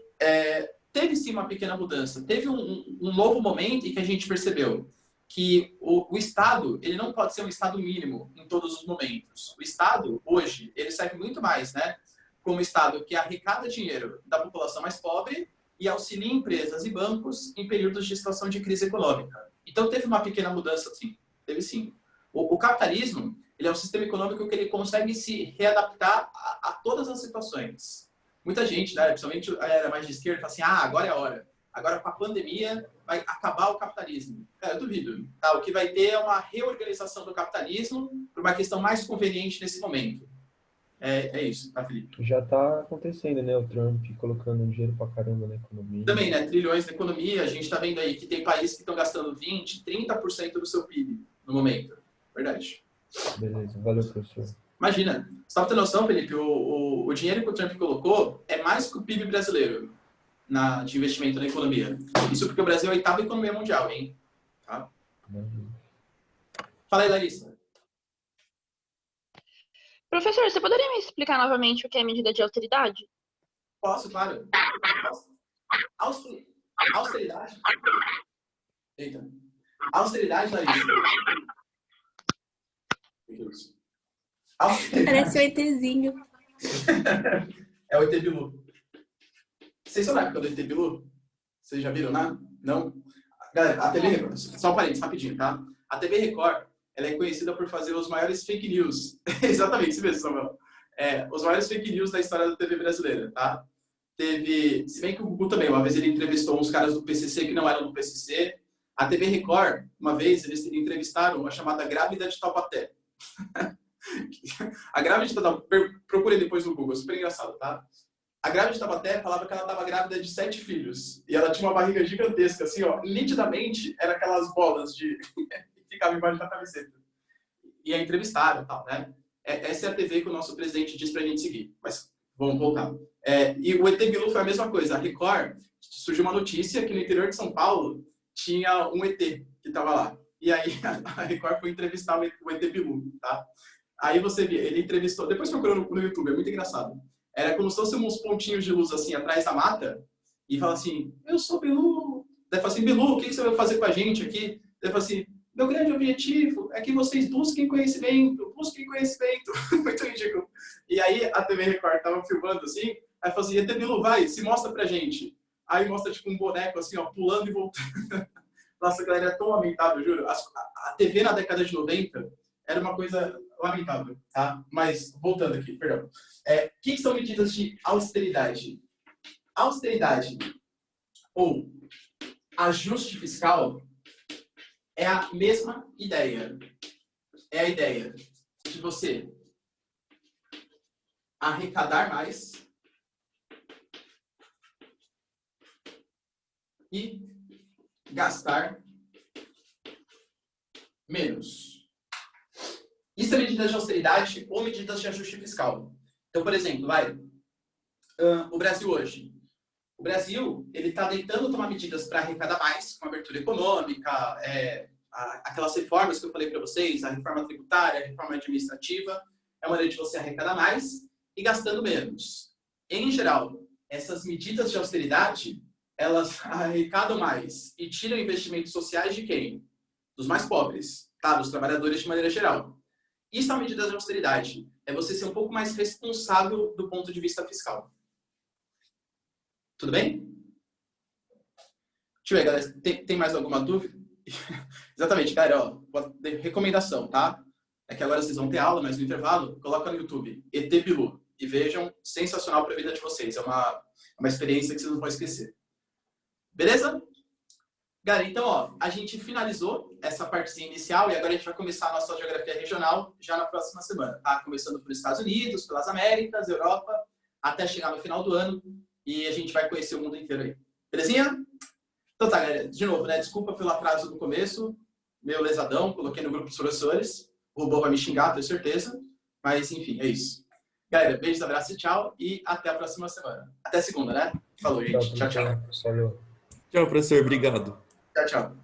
teve sim uma pequena mudança. Teve um novo momento em que a gente percebeu que o Estado, ele não pode ser um Estado mínimo em todos os momentos. O Estado, hoje, ele serve muito mais, né, como Estado que arrecada dinheiro da população mais pobre e auxilia empresas e bancos em períodos de situação de crise econômica. Então, teve uma pequena mudança, sim. Teve sim. O capitalismo, ele é um sistema econômico que ele consegue se readaptar a todas as situações. Muita gente, né, principalmente a era mais de esquerda, fala assim, agora é a hora. Agora, com a pandemia, vai acabar o capitalismo. Eu duvido. Tá? O que vai ter é uma reorganização do capitalismo por uma questão mais conveniente nesse momento. É isso, tá, Felipe? Já está acontecendo, né? O Trump colocando dinheiro pra caramba na economia. Também, né? Trilhões na economia. A gente está vendo aí que tem países que estão gastando 20%, 30% do seu PIB no momento. Verdade. Beleza. Valeu, professor. Imagina. Você tá tendo noção, Felipe? O dinheiro que o Trump colocou é mais que o PIB brasileiro de investimento na economia. Isso porque o Brasil é a 8ª economia mundial, hein? Tá? Fala aí, Larissa. Professor, você poderia me explicar novamente o que é medida de austeridade? Posso, claro. Austeridade. Eita. Austeridade, Larissa. Parece o ETzinho. É o ET Bilu. Vocês são na época do ET Bilu? Vocês já viram, né? Não? Galera, a TV Record, só um parênteses, rapidinho, tá? A TV Record, ela é conhecida por fazer os maiores fake news. Exatamente, isso mesmo, Samuel. Os maiores fake news da história da TV brasileira, tá? Se bem que o Gugu também, uma vez ele entrevistou uns caras do PCC que não eram do PCC. A TV Record, uma vez, eles entrevistaram uma chamada Grávida de Taubaté. A grávida de Taubaté, procurem depois no Google, super engraçado, tá? A grávida de Taubaté falava que ela estava grávida de 7 filhos. E ela tinha uma barriga gigantesca, assim, ó. Nitidamente, era aquelas bolas que ficavam embaixo da camiseta. E a entrevistaram e tal, né? Essa é a TV que o nosso presidente diz pra gente seguir. Mas vamos voltar. E o ET Bilu foi a mesma coisa. A Record, surgiu uma notícia que no interior de São Paulo tinha um ET que estava lá. E aí a Record foi entrevistar o ET Bilu, tá? Aí você vê, ele entrevistou, depois procurou no YouTube, é muito engraçado. Era como se fossem uns pontinhos de luz assim atrás da mata e fala assim, eu sou Bilu. Daí fala assim, Bilu, o que você vai fazer com a gente aqui? Daí fala assim, meu grande objetivo é que vocês busquem conhecimento. Muito ridículo. E aí a TV Record tava filmando assim, aí falou assim, ET Bilu, vai, se mostra pra gente. Aí mostra tipo um boneco assim, ó, pulando e voltando. Nossa, galera, é tão lamentável, juro. A TV na década de 90 era uma coisa lamentável, tá? Mas, voltando aqui, perdão. O que são medidas de austeridade? Austeridade ou ajuste fiscal é a mesma ideia. É a ideia de você arrecadar mais e gastar menos. Isso é medidas de austeridade ou medidas de ajuste fiscal. Então, por exemplo, o Brasil hoje. O Brasil, ele está tentando tomar medidas para arrecadar mais, com a abertura econômica, aquelas reformas que eu falei para vocês, a reforma tributária, a reforma administrativa, é uma maneira de você arrecadar mais e gastando menos. Em geral, essas medidas de austeridade, elas arrecadam mais e tiram investimentos sociais de quem? Dos mais pobres, tá? Dos trabalhadores de maneira geral. Isso é uma medida de austeridade. É você ser um pouco mais responsável do ponto de vista fiscal. Tudo bem? Deixa eu ver, galera. Tem mais alguma dúvida? Exatamente, galera. Ó, recomendação, tá? É que agora vocês vão ter aula, mas no intervalo, coloca no YouTube ET Bilu e vejam. Sensacional para a vida de vocês. É uma experiência que vocês não vão esquecer. Beleza? Galera, então, ó, a gente finalizou essa partezinha inicial e agora a gente vai começar a nossa geografia regional já na próxima semana, tá? Começando pelos Estados Unidos, pelas Américas, Europa, até chegar no final do ano e a gente vai conhecer o mundo inteiro aí. Belezinha? Então tá, galera. De novo, né? Desculpa pelo atraso do começo, meu lesadão, coloquei no grupo dos professores. O robô vai me xingar, tenho certeza. Mas, enfim, é isso. Galera, beijos, abraços e tchau. E até a próxima semana. Até segunda, né? Falou, gente. Tchau, tchau. Valeu. Tchau, professor. Obrigado. Tchau, tchau.